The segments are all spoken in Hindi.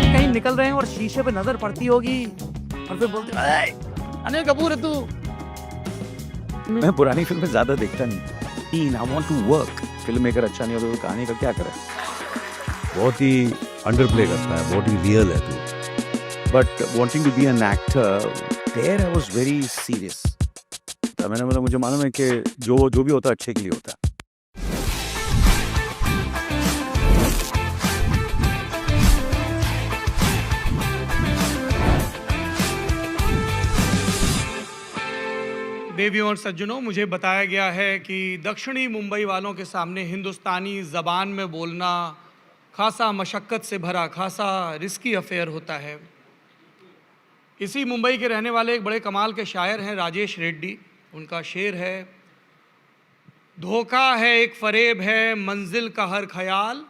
कहीं निकल रहे हैं और शीशे पे नजर पड़ती होगी और फिर बोलते "अरे, अनिल कपूर है तू"। मैं पुरानी फिल्में ज्यादा देखता नहीं। I want to work. Film maker अच्छा नहीं होगा तो कहानी का क्या करे। बहुत ही अंडरप्ले करता है, बहुत ही रियल है तू। But wanting to be an actor, there I was very serious. मैंने बोला मुझे मालूम है कि जो भी होता है अच्छे के लिए होता है। देवियों और सज्जनों, मुझे बताया गया है कि दक्षिणी मुंबई वालों के सामने हिंदुस्तानी ज़बान में बोलना खासा मशक्क़त से भरा, खासा रिस्की अफेयर होता है। इसी मुंबई के रहने वाले एक बड़े कमाल के शायर हैं राजेश रेड्डी। उनका शेर है, धोखा है एक फरेब है मंजिल का हर ख्याल,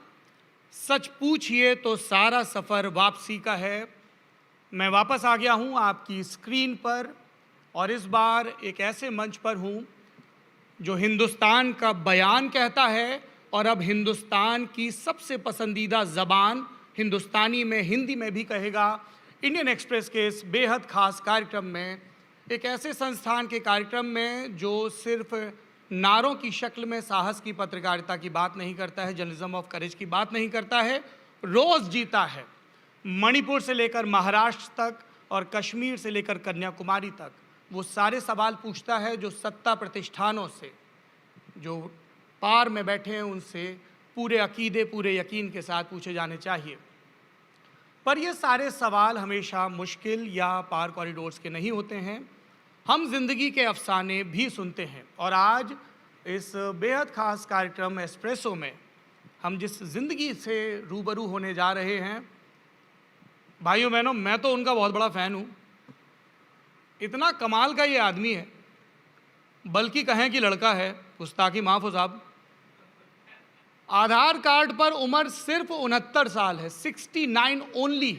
सच पूछिए तो सारा सफ़र वापसी का है। मैं वापस आ गया हूँ आपकी स्क्रीन पर और इस बार एक ऐसे मंच पर हूँ जो हिंदुस्तान का बयान कहता है और अब हिंदुस्तान की सबसे पसंदीदा ज़बान हिंदुस्तानी में, हिंदी में भी कहेगा। इंडियन एक्सप्रेस के इस बेहद ख़ास कार्यक्रम में, एक ऐसे संस्थान के कार्यक्रम में जो सिर्फ नारों की शक्ल में साहस की पत्रकारिता की बात नहीं करता है, जर्नलिज्म ऑफ करेज की बात नहीं करता है, रोज़ जीता है। मणिपुर से लेकर महाराष्ट्र तक और कश्मीर से लेकर कन्याकुमारी तक वो सारे सवाल पूछता है जो सत्ता प्रतिष्ठानों से, जो पार में बैठे हैं, उनसे पूरे अकीदे, पूरे यकीन के साथ पूछे जाने चाहिए। पर ये सारे सवाल हमेशा मुश्किल या पार कॉरिडोर्स के नहीं होते हैं। हम जिंदगी के अफसाने भी सुनते हैं और आज इस बेहद ख़ास कार्यक्रम एस्प्रेसो में हम जिस ज़िंदगी से रूबरू होने जा रहे हैं, भाइयों बहनों, मैं तो उनका बहुत बड़ा फ़ैन हूँ। इतना कमाल का ये आदमी है, बल्कि कहें कि लड़का है, गुस्ताखी माफ़ हो साहब। आधार कार्ड पर उम्र सिर्फ 69 साल है, 69 ओनली।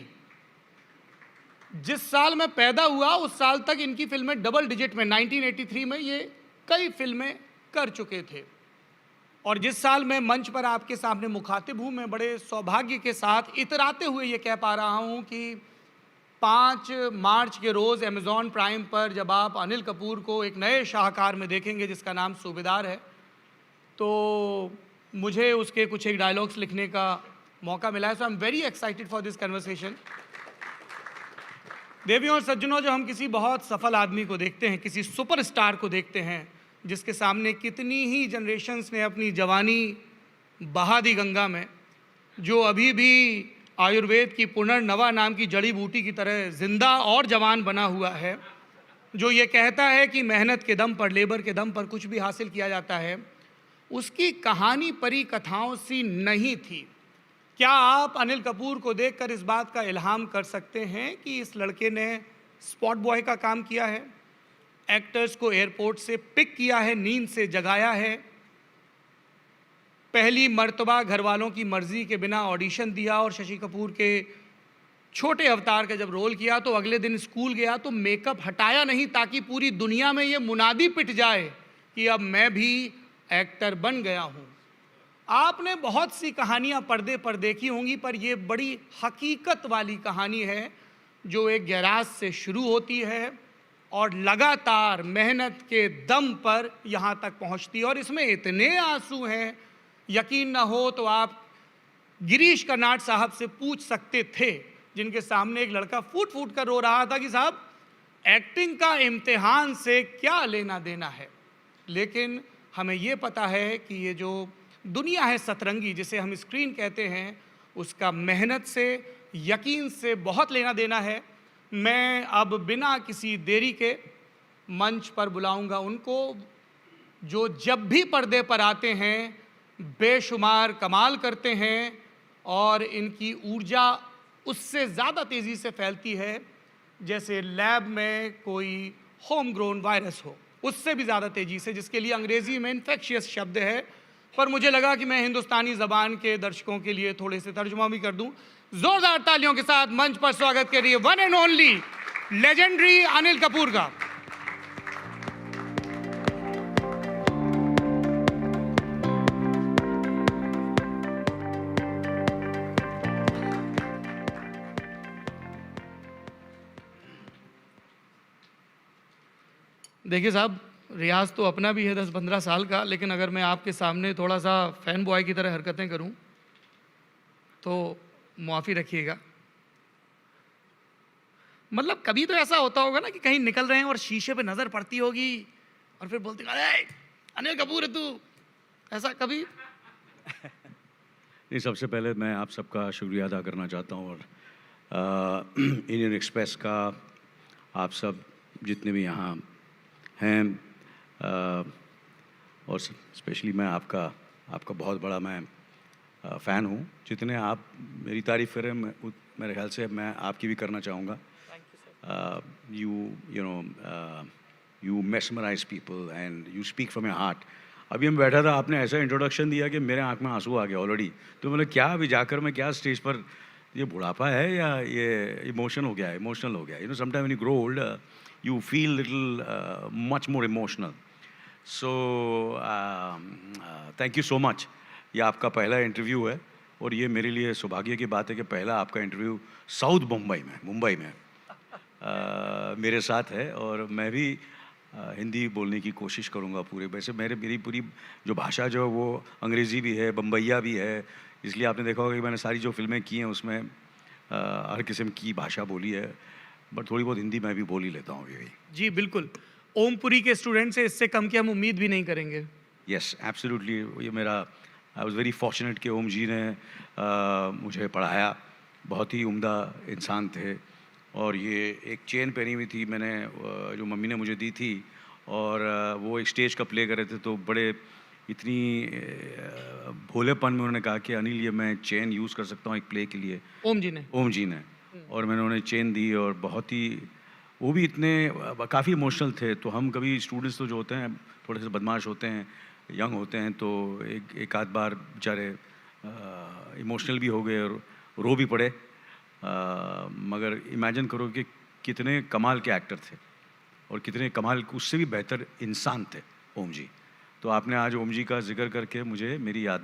जिस साल मैं पैदा हुआ उस साल तक इनकी फिल्में डबल डिजिट में, 1983 में ये कई फिल्में कर चुके थे। और जिस साल मैं मंच पर आपके सामने मुखातिब हूँ, मैं बड़े सौभाग्य के साथ इतराते हुए ये कह पा रहा हूँ कि 5 मार्च के रोज़ अमेज़ॉन प्राइम पर जब आप अनिल कपूर को एक नए शाहकार में देखेंगे जिसका नाम सूबेदार है, तो मुझे उसके कुछ एक डायलॉग्स लिखने का मौका मिला है। So I am very excited for this conversation. देवियों और सज्जनों, जो हम किसी बहुत सफल आदमी को देखते हैं, किसी सुपरस्टार को देखते हैं जिसके सामने कितनी ही जनरेशन्स ने अपनी जवानी बहा दी गंगा में, जो अभी भी आयुर्वेद की पुनर्नवा नाम की जड़ी बूटी की तरह जिंदा और जवान बना हुआ है, जो ये कहता है कि मेहनत के दम पर, लेबर के दम पर कुछ भी हासिल किया जाता है, उसकी कहानी परी कथाओं सी नहीं थी। क्या आप अनिल कपूर को देखकर इस बात का इल्हाम कर सकते हैं कि इस लड़के ने स्पॉट बॉय का काम किया है, एक्टर्स को एयरपोर्ट से पिक किया है, नींद से जगाया है, पहली मर्तबा घर वालों की मर्जी के बिना ऑडिशन दिया और शशि कपूर के छोटे अवतार का जब रोल किया तो अगले दिन स्कूल गया तो मेकअप हटाया नहीं ताकि पूरी दुनिया में ये मुनादी पिट जाए कि अब मैं भी एक्टर बन गया हूँ। आपने बहुत सी कहानियाँ पर्दे पर देखी होंगी, पर ये बड़ी हकीकत वाली कहानी है जो एक गैराज से शुरू होती है और लगातार मेहनत के दम पर यहाँ तक पहुँचती है। और इसमें इतने आंसू हैं, यकीन ना हो तो आप गिरीश कर्नाड साहब से पूछ सकते थे, जिनके सामने एक लड़का फूट फूट कर रो रहा था कि साहब एक्टिंग का इम्तिहान से क्या लेना देना है। लेकिन हमें ये पता है कि ये जो दुनिया है सतरंगी, जिसे हम स्क्रीन कहते हैं, उसका मेहनत से, यकीन से बहुत लेना देना है। मैं अब बिना किसी देरी के मंच पर बुलाऊंगा उनको जो जब भी पर्दे पर आते हैं बेशुमार कमाल करते हैं और इनकी ऊर्जा उससे ज़्यादा तेज़ी से फैलती है जैसे लैब में कोई होम ग्रोन वायरस हो, उससे भी ज़्यादा तेज़ी से, जिसके लिए अंग्रेज़ी में इन्फेक्शियस शब्द है। पर मुझे लगा कि मैं हिंदुस्तानी ज़बान के दर्शकों के लिए थोड़े से तर्जुमा भी कर दूं। ज़ोरदार तालियों के साथ मंच पर स्वागत करिए one and only legendary Anil Kapoor का। देखिए साहब, रियाज तो अपना भी है 10-15 साल का, लेकिन अगर मैं आपके सामने थोड़ा सा फैन बॉय की तरह हरकतें करूं तो माफ़ी रखिएगा। मतलब कभी तो ऐसा होता होगा ना कि कहीं निकल रहे हैं और शीशे पे नज़र पड़ती होगी और फिर बोलते हैं, अरे अनिल कपूर है तू, ऐसा कभी? नहीं, सबसे पहले मैं आप सबका शुक्रिया अदा करना चाहता हूँ और इंडियन एक्सप्रेस का, आप सब जितने भी यहाँ हैं, और स्पेशली मैं आपका बहुत बड़ा मैं फ़ैन हूँ। जितने आप मेरी तारीफ़ कर रहे हैं, मेरे ख्याल से मैं आपकी भी करना चाहूँगा। You mesmerize people and you speak from your heart. अभी मैं बैठा था, आपने ऐसा इंट्रोडक्शन दिया कि मेरे आँख में आंसू आ गए ऑलरेडी। तो मतलब क्या अभी जाकर मैं क्या स्टेज पर, ये बुढ़ापा है या ये इमोशनल हो गया? You know, sometime when you grow old you feel little much more emotional. So thank you so much. ये आपका पहला इंटरव्यू है और ये मेरे लिए सौभाग्य की बात है कि पहला आपका इंटरव्यू साउथ मुंबई में मेरे साथ है। और मैं भी हिंदी बोलने की कोशिश करूँगा पूरे। वैसे मेरी पूरी जो भाषा जो है वो अंग्रेज़ी भी है, बम्बैया भी है, इसलिए आपने देखा होगा कि मैंने सारी जो फ़िल्में की हैं उसमें हर किस्म की भाषा बोली है, बट थोड़ी बहुत हिंदी मैं भी बोल ही लेता हूँ अभी। जी बिल्कुल, ओमपुरी के स्टूडेंट से इससे कम की हम उम्मीद भी नहीं करेंगे। Yes, absolutely. ये मेरा, आई वाज वेरी फॉर्चुनेट कि ओम जी ने मुझे पढ़ाया। बहुत ही उम्दा इंसान थे। और ये एक चेन पहनी हुई थी मैंने, जो मम्मी ने मुझे दी थी, और वो एक स्टेज का प्ले कर रहे थे, तो बड़े इतनी भोलेपन में उन्होंने कहा कि अनिल ये मैं चेन यूज़ कर सकता हूँ एक प्ले के लिए। ओम जी ने और मैंने उन्हें चेन दी, और बहुत ही वो भी इतने काफ़ी इमोशनल थे। तो हम कभी स्टूडेंट्स तो जो होते हैं थोड़े से बदमाश होते हैं, यंग होते हैं, तो एक आध बार बेचारे इमोशनल भी हो गए और रो भी पड़े। मगर इमेजिन करो कि कितने कमाल के एक्टर थे और कितने कमाल, उससे भी बेहतर इंसान थे ओम जी। तो आपने आज ओम जी का जिक्र करके मुझे मेरी याद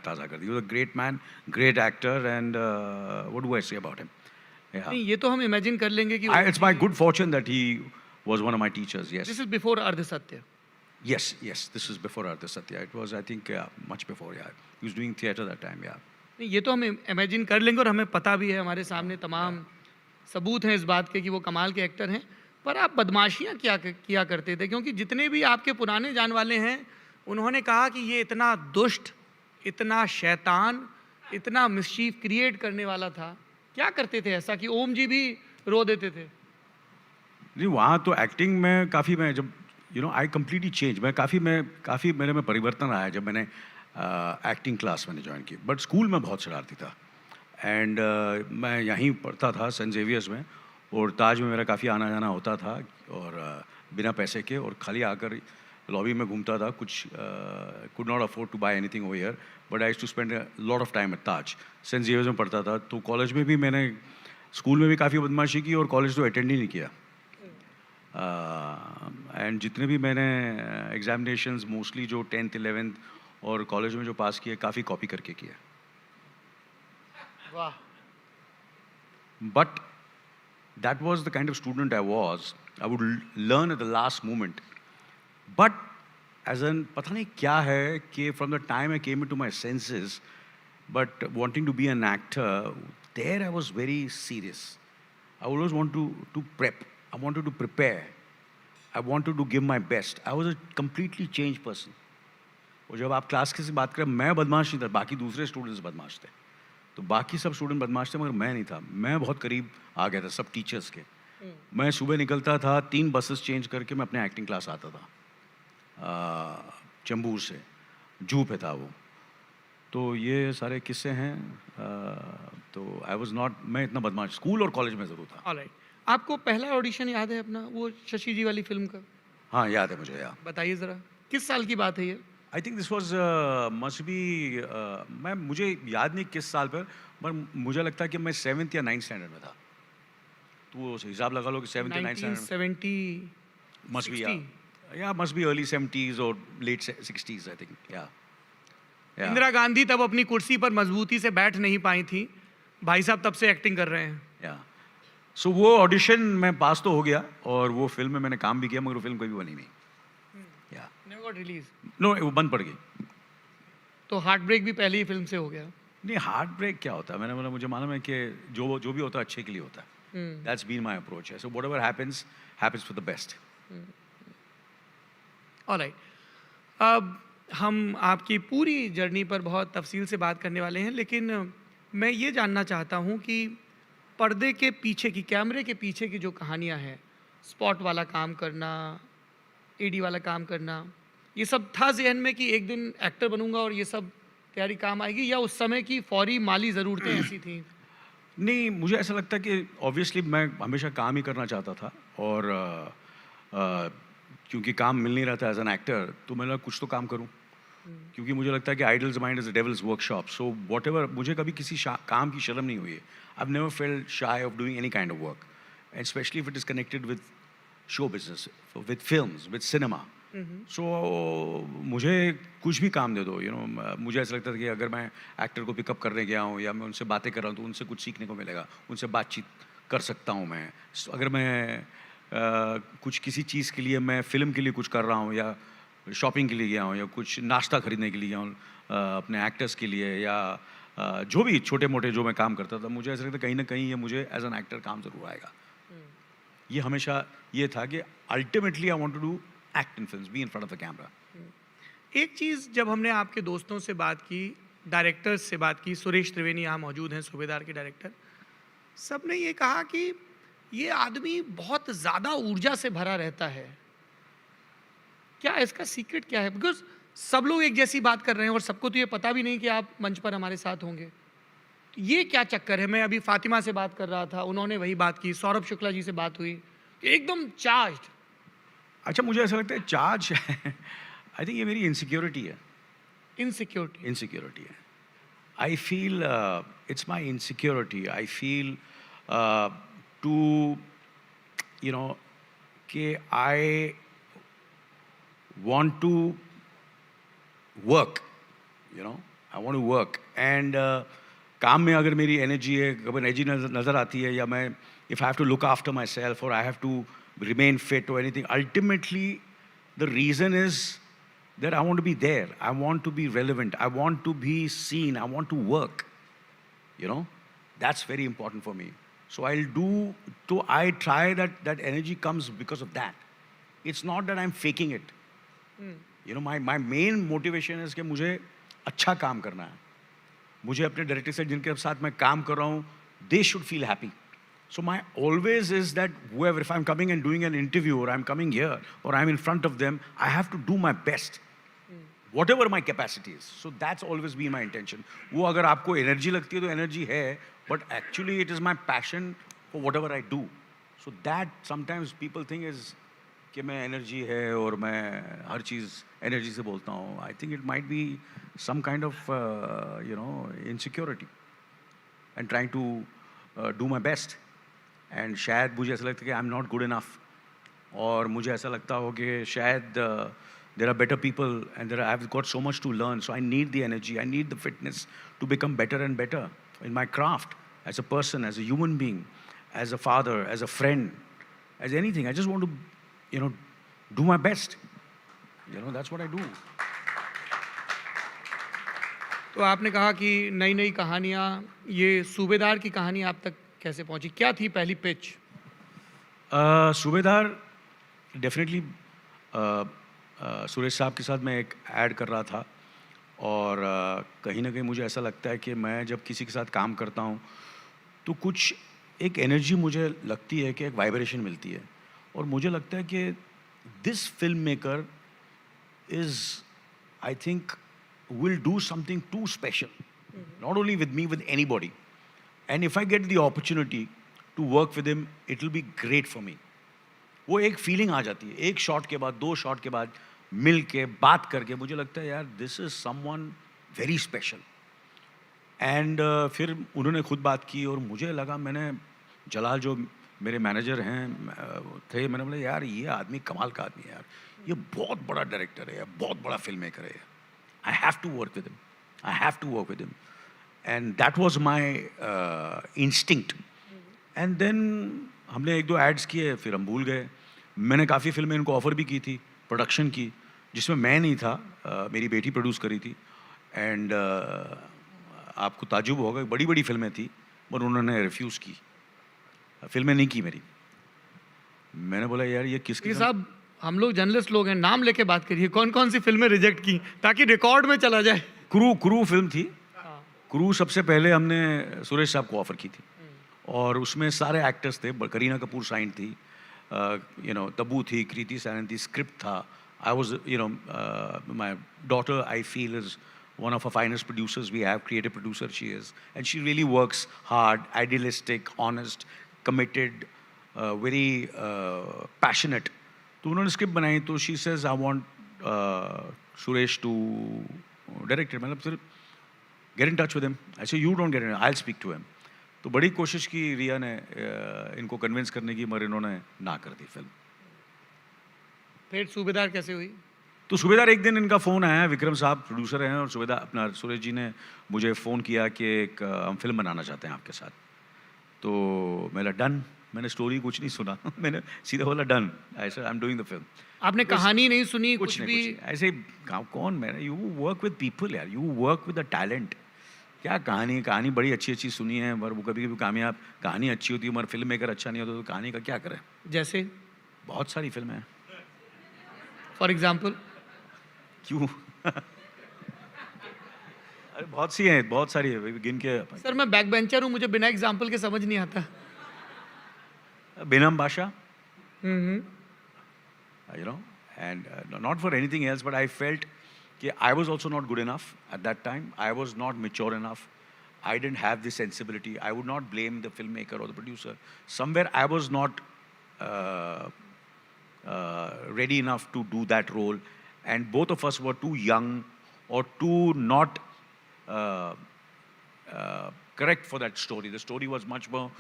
ताज़ा कर दी। वो great man, great actor, and what do I say about him? नहीं, ये तो हम इमेजिन कर लेंगे कि It's my good fortune that he was one of my teachers. Yes. This is before अर्ध सत्य। Yes. This is before Ardha Satya. It was, I think, much before. Yeah, he was doing theatre that time. Yeah. नहीं, ये तो हम इमेजिन कर लेंगे और हमें पता भी है, हमारे सामने तमाम सबूत हैं इस बात के कि वो कमाल के एक्टर हैं। पर आप बदमाशियाँ किया करते थे? क्योंकि जितने भी आपके पुराने जान वाले हैं उन्होंने कहा कि ये इतना दुष्ट, इतना शैतान, इतना मिसचीफ क्रिएट करने वाला था। क्या करते थे ऐसा कि ओम जी भी रो देते थे? नहीं, वहाँ तो एक्टिंग में काफ़ी, मैं जब आई कम्प्लीटली चेंज, काफ़ी मेरे में परिवर्तन आया जब मैंने एक्टिंग क्लास मैंने ज्वाइन की। बट स्कूल में बहुत शरारती था, एंड मैं यहीं पढ़ता था सेंट जेवियर्स में, और ताज में मेरा काफ़ी आना जाना होता था, और बिना पैसे के, और खाली आकर लॉबी में घूमता था। कुछ could not afford to buy anything over here, but I used to spend a lot of time at Taj. Saint Xavier's में पढ़ता था, तो कॉलेज में भी मैंने, स्कूल में भी काफ़ी बदमाशी की और कॉलेज तो अटेंड ही नहीं किया। एंड जितने भी मैंने एग्जामिनेशंस मोस्टली जो 10th 11th और कॉलेज में जो पास किए, काफ़ी कॉपी करके किया। वाह। But that was the kind of student I was. I would learn at the last moment. But as an, पता नहीं क्या है कि from the time I came into my senses, but wanting to be an actor, there I was very serious. I always want to prep. I wanted to prepare. I wanted to give my best. I was a completely changed person. और जब आप क्लास की से बात करें, मैं बदमाश नहीं था, बाकी दूसरे स्टूडेंट्स बदमाश थे। तो बाकी सब स्टूडेंट बदमाश थे, मगर मैं नहीं था। मैं बहुत करीब आ गया था सब टीचर्स के। मैं सुबह निकलता था, 3 बसेस चेंज करके मैं अपने एक्टिंग क्लास आता था, चंबूर से, जू पे था वो। तो ये सारे किस्से हैं। तो आई वॉज नॉट, मैं इतना बदमाश स्कूल और कॉलेज में ज़रूर था। ऑलराइट, आपको पहला ऑडिशन याद है अपना, वो शशि जी वाली फिल्म का? हाँ, याद है मुझे। यार बताइए ज़रा, किस साल की बात है ये? I think this was must be, मुझे याद नहीं किस साल पर, मुझे लगता है कि मैं 7th या 9th स्टैंडर्ड में था। तो वो हिसाब लगा लो कि 7th या 9th स्टैंडर्ड 1970 मस्ट बी, या मस्ट बी अर्ली 70s और लेट 60s आई थिंक। या इंदिरा गांधी तब अपनी कुर्सी पर मजबूती से बैठ नहीं पाई थी, भाई साहब तब से एक्टिंग कर रहे हैं। या सो वो ऑडिशन में पास तो हो गया और वो फिल्म में मैंने काम भी किया, मगर वो फिल्म कभी बनी नहीं। या नेवर गॉट रिलीज। नो, वो बंद पड़ गई। तो हार्ट ब्रेक भी पहली ही फिल्म से हो गया। नहीं, हार्ट ब्रेक क्या होता है, मैंने बोला मुझे मालूम है कि जो भी होता है अच्छे के लिए होता है। दैट्स बीन माई अप्रोच है। So whatever happens happens for the best. Alright, अब हम आपकी पूरी जर्नी पर बहुत तफसील से बात करने वाले हैं, लेकिन मैं ये जानना चाहता हूँ कि पर्दे के पीछे की, कैमरे के पीछे की जो कहानियाँ हैं, स्पॉट वाला काम करना, एडी वाला काम करना, ये सब था ज़हन में कि एक दिन एक्टर बनूंगा और ये सब तैयारी काम आएगी, या उस समय की फौरी माली ज़रूरतें ऐसी थीं? नहीं, मुझे ऐसा लगता है कि ऑब्वियसली मैं हमेशा काम ही करना चाहता था और क्योंकि काम मिल नहीं रहा था एज एन एक्टर, तो मैंने कुछ तो काम करूं, क्योंकि मुझे लगता है कि idle's mind is a devil's workshop. So whatever, मुझे कभी किसी काम की शर्म नहीं हुई है। I have never felt shy of doing any kind of work, and specially if it is connected with show business, with films, with cinema. So मुझे कुछ भी काम दे दो, मुझे ऐसा लगता था कि अगर मैं एक्टर को पिकअप करने गया हूँ या मैं उनसे बातें कर रहा हूँ तो उनसे कुछ सीखने को मिलेगा, उनसे बातचीत कर सकता हूँ मैं। अगर मैं कुछ किसी चीज़ के लिए, मैं फ़िल्म के लिए कुछ कर रहा हूँ या शॉपिंग के लिए गया हूँ या कुछ नाश्ता खरीदने के लिए गया हूँ अपने एक्टर्स के लिए, या जो भी छोटे मोटे जो मैं काम करता था, मुझे ऐसा लगता कहीं ना कहीं ये मुझे एज एन एक्टर काम ज़रूर आएगा। ये हमेशा ये था कि ultimately I want to do act in films, be in front of the camera. एक चीज़, जब हमने आपके दोस्तों से बात की, डायरेक्टर्स से बात की, सुरेश त्रिवेणी यहाँ मौजूद हैं, सूबेदार के डायरेक्टर, सब ने ये कहा कि ये आदमी बहुत ज़्यादा ऊर्जा से भरा रहता है। क्या इसका सीक्रेट क्या है? बिकॉज सब लोग एक जैसी बात कर रहे हैं और सबको तो ये पता भी नहीं कि आप मंच पर हमारे साथ होंगे। तो ये क्या चक्कर है? मैं अभी फातिमा से बात कर रहा था, उन्होंने वही बात की, सौरभ शुक्ला जी से बात हुई, एकदम चार्ज्ड। अच्छा, मुझे ऐसा लगता है चार्ज आई थिंक ये मेरी इनसिक्योरिटी है। इनसिक्योरिटी है। I feel it's my insecurity. I feel too कि I want to work, I want to work, and काम में अगर मेरी एनर्जी है, कभी एनर्जी नज़र आती है, या मैं if I have to look after my self और I have to remain fit और anything, ultimately the reason is that I want to be there, I want to be relevant, I want to be seen, I want to work, that's very important for me. So I try that energy comes because of that. It's not that I'm faking it. My main motivation is कि मुझे अच्छा काम करना है, मुझे अपने डायरेक्टर से जिनके साथ मैं काम कर रहा हूँ, they should feel happy. So my always is that whoever, if I'm coming and doing an interview or I'm coming here or I'm in front of them, I have to do my best, whatever my capacity is. So that's always been my intention. वो अगर आपको एनर्जी लगती है तो एनर्जी है, but actually it is my passion for whatever I do. So that sometimes people think is कि मैं एनर्जी है और मैं हर चीज़ एनर्जी से बोलता हूँ. I think it might be some kind of insecurity and trying to do my best. And शायद मुझे ऐसा लगता है कि I am not good enough, और मुझे ऐसा लगता हो कि शायद there are better people and I've got so much to learn, so I need the energy, I need the fitness to become better and better in my craft, as a person, as a human being, as a father, as a friend, as anything. I just want to do my best. That's what I do. तो आपने कहा कि नई नई कहानियाँ, ये सूबेदार की कहानी आप तक कैसे पहुंची? क्या थी पहली पिच? सूबेदार डेफिनेटली सुरेश साहब के साथ मैं एक ऐड कर रहा था, और कहीं ना कहीं मुझे ऐसा लगता है कि मैं जब किसी के साथ काम करता हूँ तो कुछ एक एनर्जी मुझे लगती है कि एक वाइब्रेशन मिलती है, और मुझे लगता है कि this film maker is, I think, will do something too special, not only with me, with anybody. And if I get the opportunity to work with him, it will be great for me. वो एक फीलिंग आ जाती है, एक शॉट के बाद, दो शॉट के बाद मिल के बात करके मुझे लगता है यार this is someone very special. And फिर उन्होंने खुद बात की और मुझे लगा, मैंने जलाल जो मेरे मैनेजर हैं थे, मैंने बोला यार ये आदमी कमाल का आदमी है यार, ये बहुत बड़ा डायरेक्टर है, बहुत बड़ा फिल्म मेकर है, I have to work with him. I have to work with him. And that was my instinct. And then हमने एक दो एड्स किए, फिर हम भूल गए. मैंने काफ़ी फिल्में इनको ऑफ़र भी की थी प्रोडक्शन की, जिसमें मैं नहीं था, मेरी बेटी प्रोड्यूस करी थी. एंड आपको ताज्जुब होगा, बड़ी बड़ी फिल्में थी पर उन्होंने रिफ्यूज़ की, फिल्में नहीं की मेरी. मैंने बोला यार ये किस ये किस्म. साहब हम लोग जर्नलिस्ट लोग हैं, नाम लेके बात करिए, कौन कौन सी फिल्में रिजेक्ट की ताकि रिकॉर्ड में चला जाए. क्रू फिल्म थी. क्रू सबसे पहले हमने सुरेश साहब को ऑफ़र की थी और उसमें सारे एक्टर्स थे. करीना कपूर साइन थी, तब्बू थी, कृति सैनन थी, स्क्रिप्ट था. I was my daughter I feel is one of our finest producers we have, creative producer she is, and she really works hard, idealistic, honest, committed, very passionate. तो उन्होंने स्क्रिप्ट बनाई, तो she says I want Suresh to direct it. मतलब फिर get in touch with him. I say you don't get in, I'll speak to him. तो बड़ी कोशिश की रिया ने इनको कन्विंस करने की, मगर इन्होंने ना कर दी फिल्म. फिर सूबेदार कैसे हुई? तो सूबेदार एक दिन इनका फ़ोन आया, विक्रम साहब प्रोड्यूसर हैं और सूबेदार अपना सुरेश जी ने मुझे फ़ोन किया कि एक हम फिल्म बनाना चाहते हैं आपके साथ. तो मैंने डन. मैंने स्टोरी कुछ नहीं सुना मैंने सीधा बोला डन. ऐसा आई एम डूइंग द फिल्म. आपने कहानी नहीं सुनी, कुछ कुछ नहीं, भी? कुछ नहीं. ऐसे ही कौन, मैंने यू वर्क विद पीपल यार, you work with the talent. क्या कहानी बड़ी अच्छी अच्छी सुनी है, पर वो कभी कभी कामयाब कहानी अच्छी होती है मगर फिल्म मेकर अच्छा नहीं होता, तो कहानी का क्या करें. जैसे बहुत सारी फिल्में हैं. For example? क्यों अरे बहुत सी हैं, बहुत सारी है, गिन के. सर मैं बैक बेंचर हूँ, मुझे बिना एग्जाम्पल के समझ नहीं आता. बेनम बादशाह, हम्म. you know, and not for anything else, but I felt that I was also not good enough at that time. I was not mature enough. I didn't have the sensibility. I would not blame the filmmaker or the producer. Somewhere I was not ready enough to do that role, and both of us were too young or too not correct for that story. The story was much more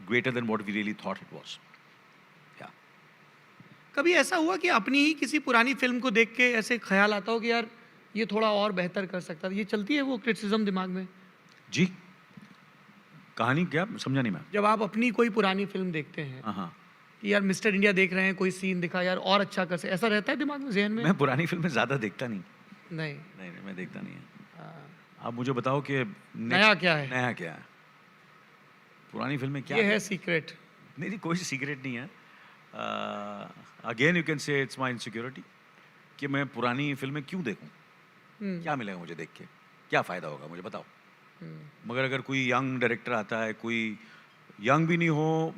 greater than what we really thought it was. Yeah. कभी ऐसा हुआ कि अपनी ही किसी पुरानी फिल्म को देख के ऐसे ख्याल आता हो कि यार ये थोड़ा और बेहतर कर सकता था? ये चलती है वो क्रिटिसिज्म दिमाग में? जी, कहानी क्या समझा नहीं मैं. जब आप अपनी कोई पुरानी फिल्म देखते हैं हाँ, कि यार मिस्टर इंडिया देख रहे हैं, कोई सीन दिखा यार और अच्छा कर सकते, ऐसा रहता है दिमाग में, जहन में? मैं पुरानी फिल्में ज़्यादा देखता नहीं. नहीं. नहीं, मैं देखता नहीं है. हाँ. आप मुझे बताओ कि नया क्या है? नया क्या है, पुरानी फिल्में क्या ये है सीक्रेट. नहीं नहीं, कोई सीक्रेट नहीं है. Again you can say it's my insecurity कि मैं पुरानी फिल्में क्यों देखूं. क्या मिलेगा मुझे देख के, क्या फ़ायदा होगा मुझे बताओ. मगर अगर कोई यंग डायरेक्टर आता है, कोई यंग भी नहीं हो,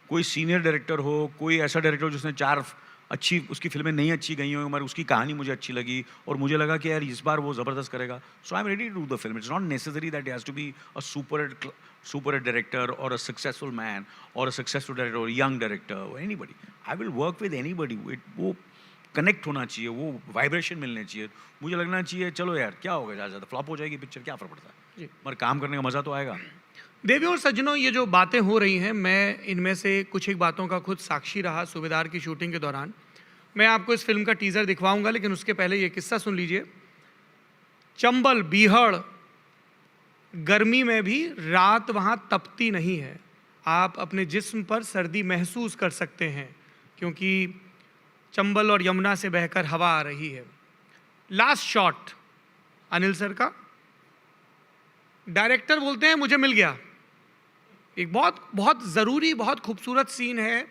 कोई सीनियर डायरेक्टर हो, कोई ऐसा डायरेक्टर हो जिसने 4 अच्छी उसकी फिल्में नहीं अच्छी गई हो मगर उसकी कहानी मुझे अच्छी लगी और मुझे लगा कि यार इस बार वो ज़बरदस्त करेगा, so I am ready to do the film. It's not necessary that has to be a super director और अ सक्सेसफुल मैन और अ सक्सेसफुल डायरेक्टर और यंग डायरेक्टर और anybody. I will work with anybody. वो कनेक्ट होना चाहिए, वो वाइब्रेशन मिलनी चाहिए. मुझे लगना चाहिए चलो यार क्या होगा, ज़्यादा ज़्यादा फ्लॉप हो जाएगी पिक्चर, क्या फ़र्क पड़ता है, मगर काम करने का मज़ा तो आएगा. देवियों और सज्जनों, ये जो बातें हो रही हैं, मैं इनमें से कुछ एक बातों का खुद साक्षी रहा सूबेदार की शूटिंग के दौरान. मैं आपको इस फिल्म का टीज़र दिखवाऊंगा, लेकिन उसके पहले ये किस्सा सुन लीजिए. चंबल, बीहड़, गर्मी में भी रात वहाँ तपती नहीं है. आप अपने जिस्म पर सर्दी महसूस कर सकते हैं क्योंकि चंबल और यमुना से बहकर हवा आ रही है. लास्ट शॉट अनिल सर का. डायरेक्टर बोलते हैं मुझे मिल गया. एक बहुत बहुत ज़रूरी, बहुत खूबसूरत सीन है,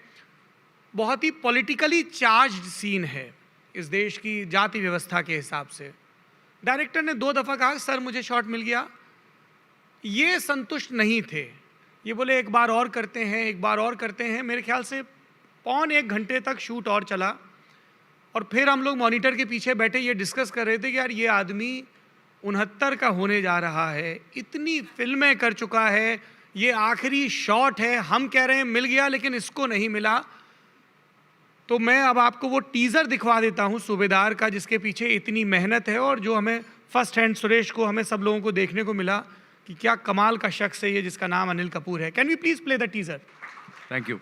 बहुत ही पॉलिटिकली चार्ज्ड सीन है इस देश की जाति व्यवस्था के हिसाब से. डायरेक्टर ने 2 दफ़ा कहा सर मुझे शॉट मिल गया. ये संतुष्ट नहीं थे, ये बोले एक बार और करते हैं, एक बार और करते हैं. मेरे ख्याल से 1.25 घंटे तक शूट और चला और फिर हम लोग मॉनिटर के पीछे बैठे ये डिस्कस कर रहे थे कि यार ये आदमी 69 का होने जा रहा है, इतनी फिल्में कर चुका है, ये आखिरी शॉट है, हम कह रहे हैं मिल गया लेकिन इसको नहीं मिला. तो मैं अब आपको वो टीज़र दिखवा देता हूँ सूबेदार का, जिसके पीछे इतनी मेहनत है और जो हमें फर्स्ट हैंड सुरेश को, हमें सब लोगों को देखने को मिला कि क्या कमाल का शख्स है ये, जिसका नाम अनिल कपूर है. Can we please play the teaser? Thank you.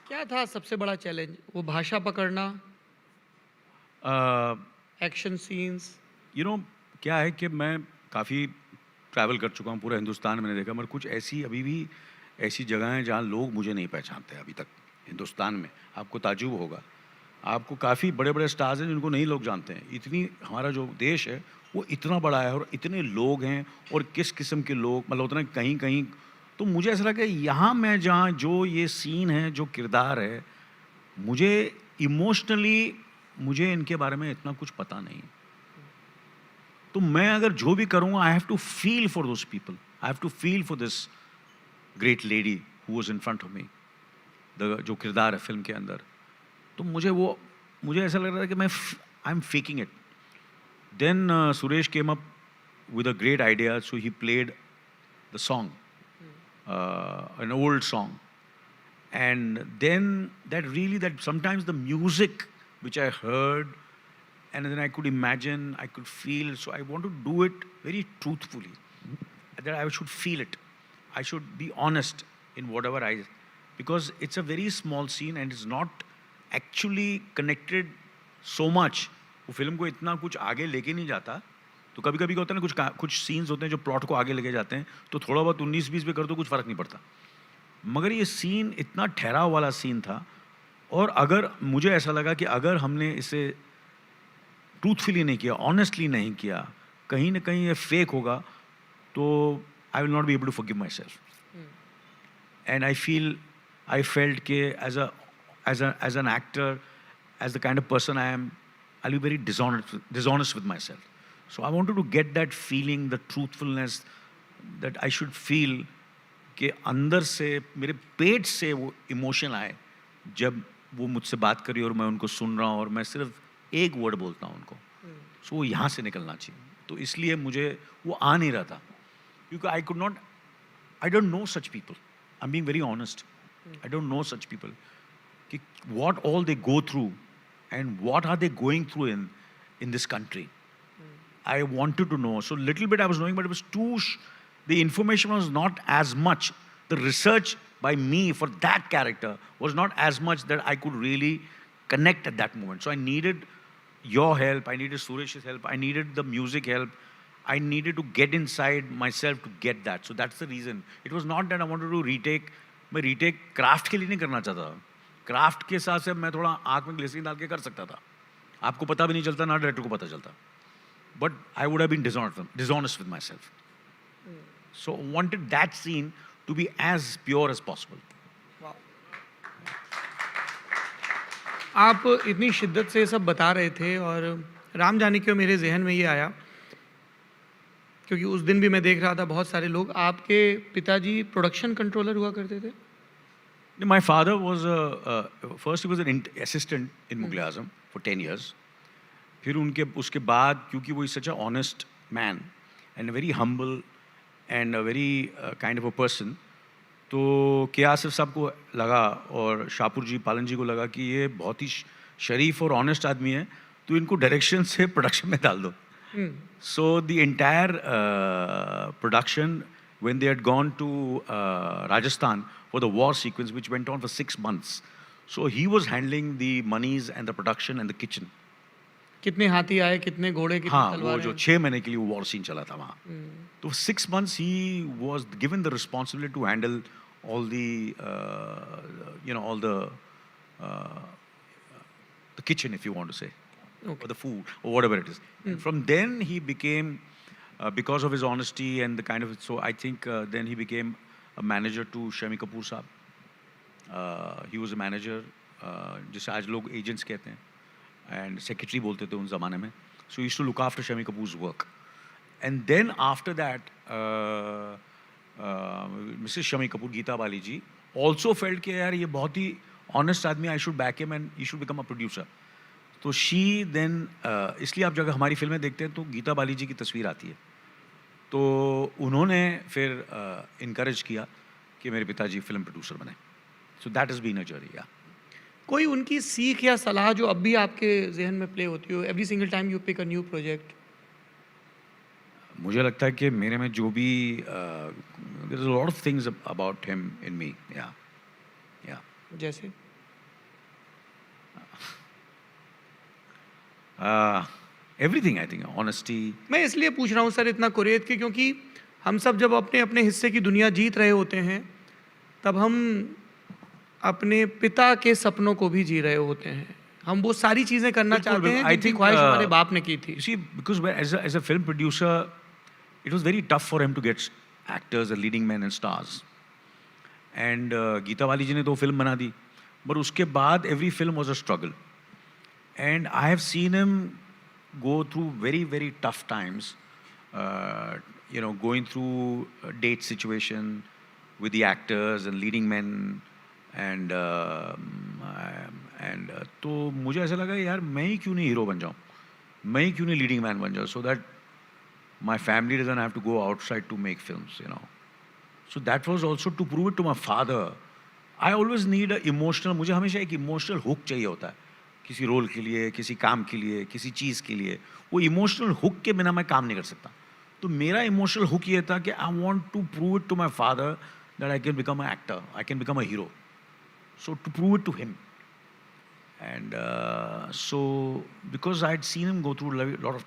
क्या था सबसे बड़ा चैलेंज? वो भाषा पकड़ना, एक्शन सीन्स? यू नो क्या है कि मैं काफ़ी ट्रैवल कर चुका हूँ, पूरा हिंदुस्तान मैंने देखा, मगर कुछ ऐसी अभी भी ऐसी जगह हैं जहाँ लोग मुझे नहीं पहचानते अभी तक हिंदुस्तान में। आपको ताज्जुब होगा, आपको काफ़ी बड़े बड़े स्टार्स हैं जिनको नहीं लोग जानते हैं। इतनी हमारा जो देश है वो इतना बड़ा है और इतने लोग हैं और किस किस्म के लोग, मतलब उतना कहीं कहीं। तो मुझे ऐसा लगा यहाँ मैं जहाँ जो ये सीन है, जो किरदार है, मुझे इमोशनली मुझे इनके बारे में इतना कुछ पता नहीं। तो मैं अगर जो भी करूँगा, I have to feel for those people, I have to feel for this great lady who was in front of me, जो किरदार है फिल्म के अंदर। तो मुझे ऐसा लग रहा था कि I am faking it. Then Suresh came up with a great idea, so he played the song, an old song, and then that sometimes the music which I heard, and then I could imagine, I could feel, so I want to do it very truthfully, that I should feel it, I should be honest in whatever because it's a very small scene and it's not actually connected so much, वो फिल्म को इतना कुछ आगे लेके नहीं जाता। तो कभी कभी क्या होता है ना, कुछ सीन्स होते हैं जो प्लॉट को आगे लेके जाते हैं, तो थोड़ा बहुत 19-20 पे कर दो, कुछ फ़र्क नहीं पड़ता। मगर ये सीन इतना ठहराव वाला सीन था, और अगर मुझे ऐसा लगा कि अगर हमने इसे ट्रूथफुली नहीं किया, ऑनेस्टली नहीं किया, कहीं ना कहीं ये फेक होगा, तो I will not be able to forgive my self. And I felt के as an actor, as the kind of person I am, I will be very dishonest with my self. So I wanted to get that feeling, the truthfulness that I should feel, कि अंदर से मेरे पेट से वो इमोशन आए जब वो मुझसे बात करी और मैं उनको सुन रहा हूँ और मैं सिर्फ एक वर्ड बोलता हूँ उनको, सो वो यहाँ से निकलना चाहिए। तो इसलिए मुझे वो आ नहीं रहा था, क्योंकि I don't know such people, I am being very honest, I don't know such people, कि what all they go through and what are they going through in this country. I wanted to know. So little bit I was knowing, but it was the information was not as much. The research by me for that character was not as much that I could really connect at that moment. So I needed your help, I needed Suresh's help, I needed the music help, I needed to get inside myself to get that. So that's the reason. It was not that I wanted to retake. मैं retake craft के लिए नहीं करना चाहता था। craft के साथ से मैं थोड़ा आँख में ग्लिसरीन डाल के कर सकता था, आपको पता भी नहीं चलता, ना डायरेक्टर को पता चलता। But I would have been dishonest with myself. So wanted that scene to be as pure as possible. Wow. आप इतनी शिद्दत से सब बता रहे थे और राम जाने क्यों मेरे जहन में ये आया, क्योंकि उस दिन भी मैं देख रहा था बहुत सारे लोग, आपके पिताजी प्रोडक्शन कंट्रोलर हुआ करते थे। My father was first he was an assistant in Mughal Azam for 10 years. फिर उसके बाद, क्योंकि वो is such a honest man and very humble and a very kind of a person, तो के आसिफ साहब को लगा और शाहपुर जी, पालन जी को लगा कि ये बहुत ही शरीफ और ऑनेस्ट आदमी है, तो इनको डायरेक्शन से प्रोडक्शन में डाल दो। So the entire production, when they had gone to Rajasthan for the war sequence which went on for 6 months, so he was handling the monies and the production and the kitchen. कितने हाथी आए, कितने घोड़े, कितनी हाँ, वो तलवारें? जो 6 महीने के लिए वो वॉर सीन चला था वहाँ, तो 6 months he was given the responsibility to handle all the all the kitchen, if you want to say, or the food or whatever it is. And from then he became, because of his honesty and the kind of, so I think then he became a manager to Shami Kapoor साहब. He was a manager, जिसे आज लोग agents कहते हैं, and secretary बोलते थे उन ज़माने में. So he used to look after Shami Kapoor's work. And then after that, Mrs. Shami Kapoor, Geeta Bali ji, also felt कि यार ये बहुत ही honest आदमी, I should back him and he should become a producer. तो she then, इसलिए आप जब हमारी फिल्में देखते हैं तो गीता बाली जी की तस्वीर आती है, तो उन्होंने फिर encourage किया कि मेरे पिताजी फिल्म प्रोड्यूसर बने. So that has been a journey, yeah. कोई उनकी सीख या सलाह जो अब भी आपके जहन में प्ले होती हो, every single time you pick a new project? मुझे लगता है कि मेरे में जो भी there is a lot of things about him in me, या जैसे एवरीथिंग, आई थिंक ऑनेस्टी. मैं इसलिए पूछ रहा हूँ सर इतना कुरेद के, क्योंकि हम सब जब अपने अपने हिस्से की दुनिया जीत रहे होते हैं तब हम अपने पिता के सपनों को भी जी रहे होते हैं। हम वो सारी चीज़ें करना बिल्कुल, चाहते हैं बिल्कुल। I जिनकी think, ख्वाहिश हमारे बाप ने की थी। You see, because as a film producer, it was very tough for him to get actors and leading men and stars. And Gita वाली जी ने तो फिल्म बना दी, but उसके बाद every film was a struggle. And I have seen him go through very, very tough times. Going through a date situation with the actors and leading men. And तो मुझे ऐसा लगा यार मैं ही क्यों नहीं हीरो बन जाऊँ, मैं ही क्यों नहीं लीडिंग मैन बन जाऊँ, so that my family doesn't have to go outside to make films, you know. So that was also to prove it to my father. I always need a emotional, मुझे हमेशा एक इमोशनल हुक चाहिए होता है किसी रोल के लिए, किसी काम के लिए, किसी चीज़ के लिए। वो इमोशनल हुक के बिना मैं काम नहीं कर सकता। तो मेरा इमोशनल हुक ये था कि I want to prove it to my father that I can become a actor, I can become a hero. So to prove it to him. And so because I had seen him go through a lot of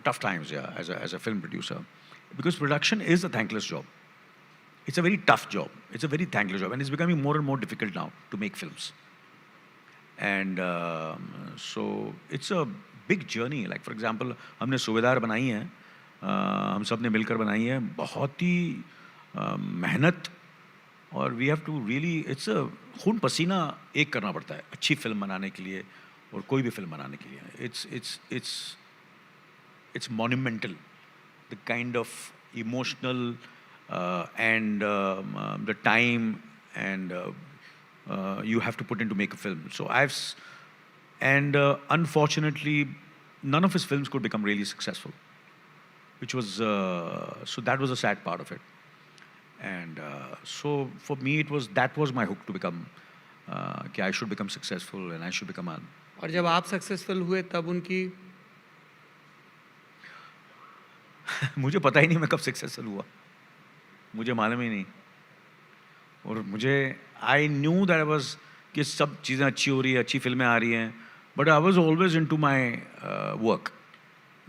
tough times, yeah, as a film producer. Because production is a thankless job. It's a very tough job. It's a very thankless job, and it's becoming more and more difficult now to make films. And so it's a big journey. Like for example, हमने सूबेदार बनाई है, हम सब ने मिलकर बनाई है, बहुत ही मेहनत, और we have to really, it's a खून पसीना एक करना पड़ता है अच्छी फिल्म बनाने के लिए, और कोई भी फिल्म बनाने के लिए। It's monumental the kind of emotional and the time and you have to put in to make a film. So unfortunately none of his films could become really successful, which was so that was a sad part of it. And so for me that was my hook to become कि I should become successful and I should become a. और जब आप सक्सेसफुल हुए तब उनकी मुझे पता ही नहीं मैं कब सक्सेसफुल हुआ, मुझे मालूम ही नहीं। और मुझे आई न्यू दैट वाज कि सब चीज़ें अच्छी हो रही है, अच्छी फिल्में आ रही हैं, but I was always into my work,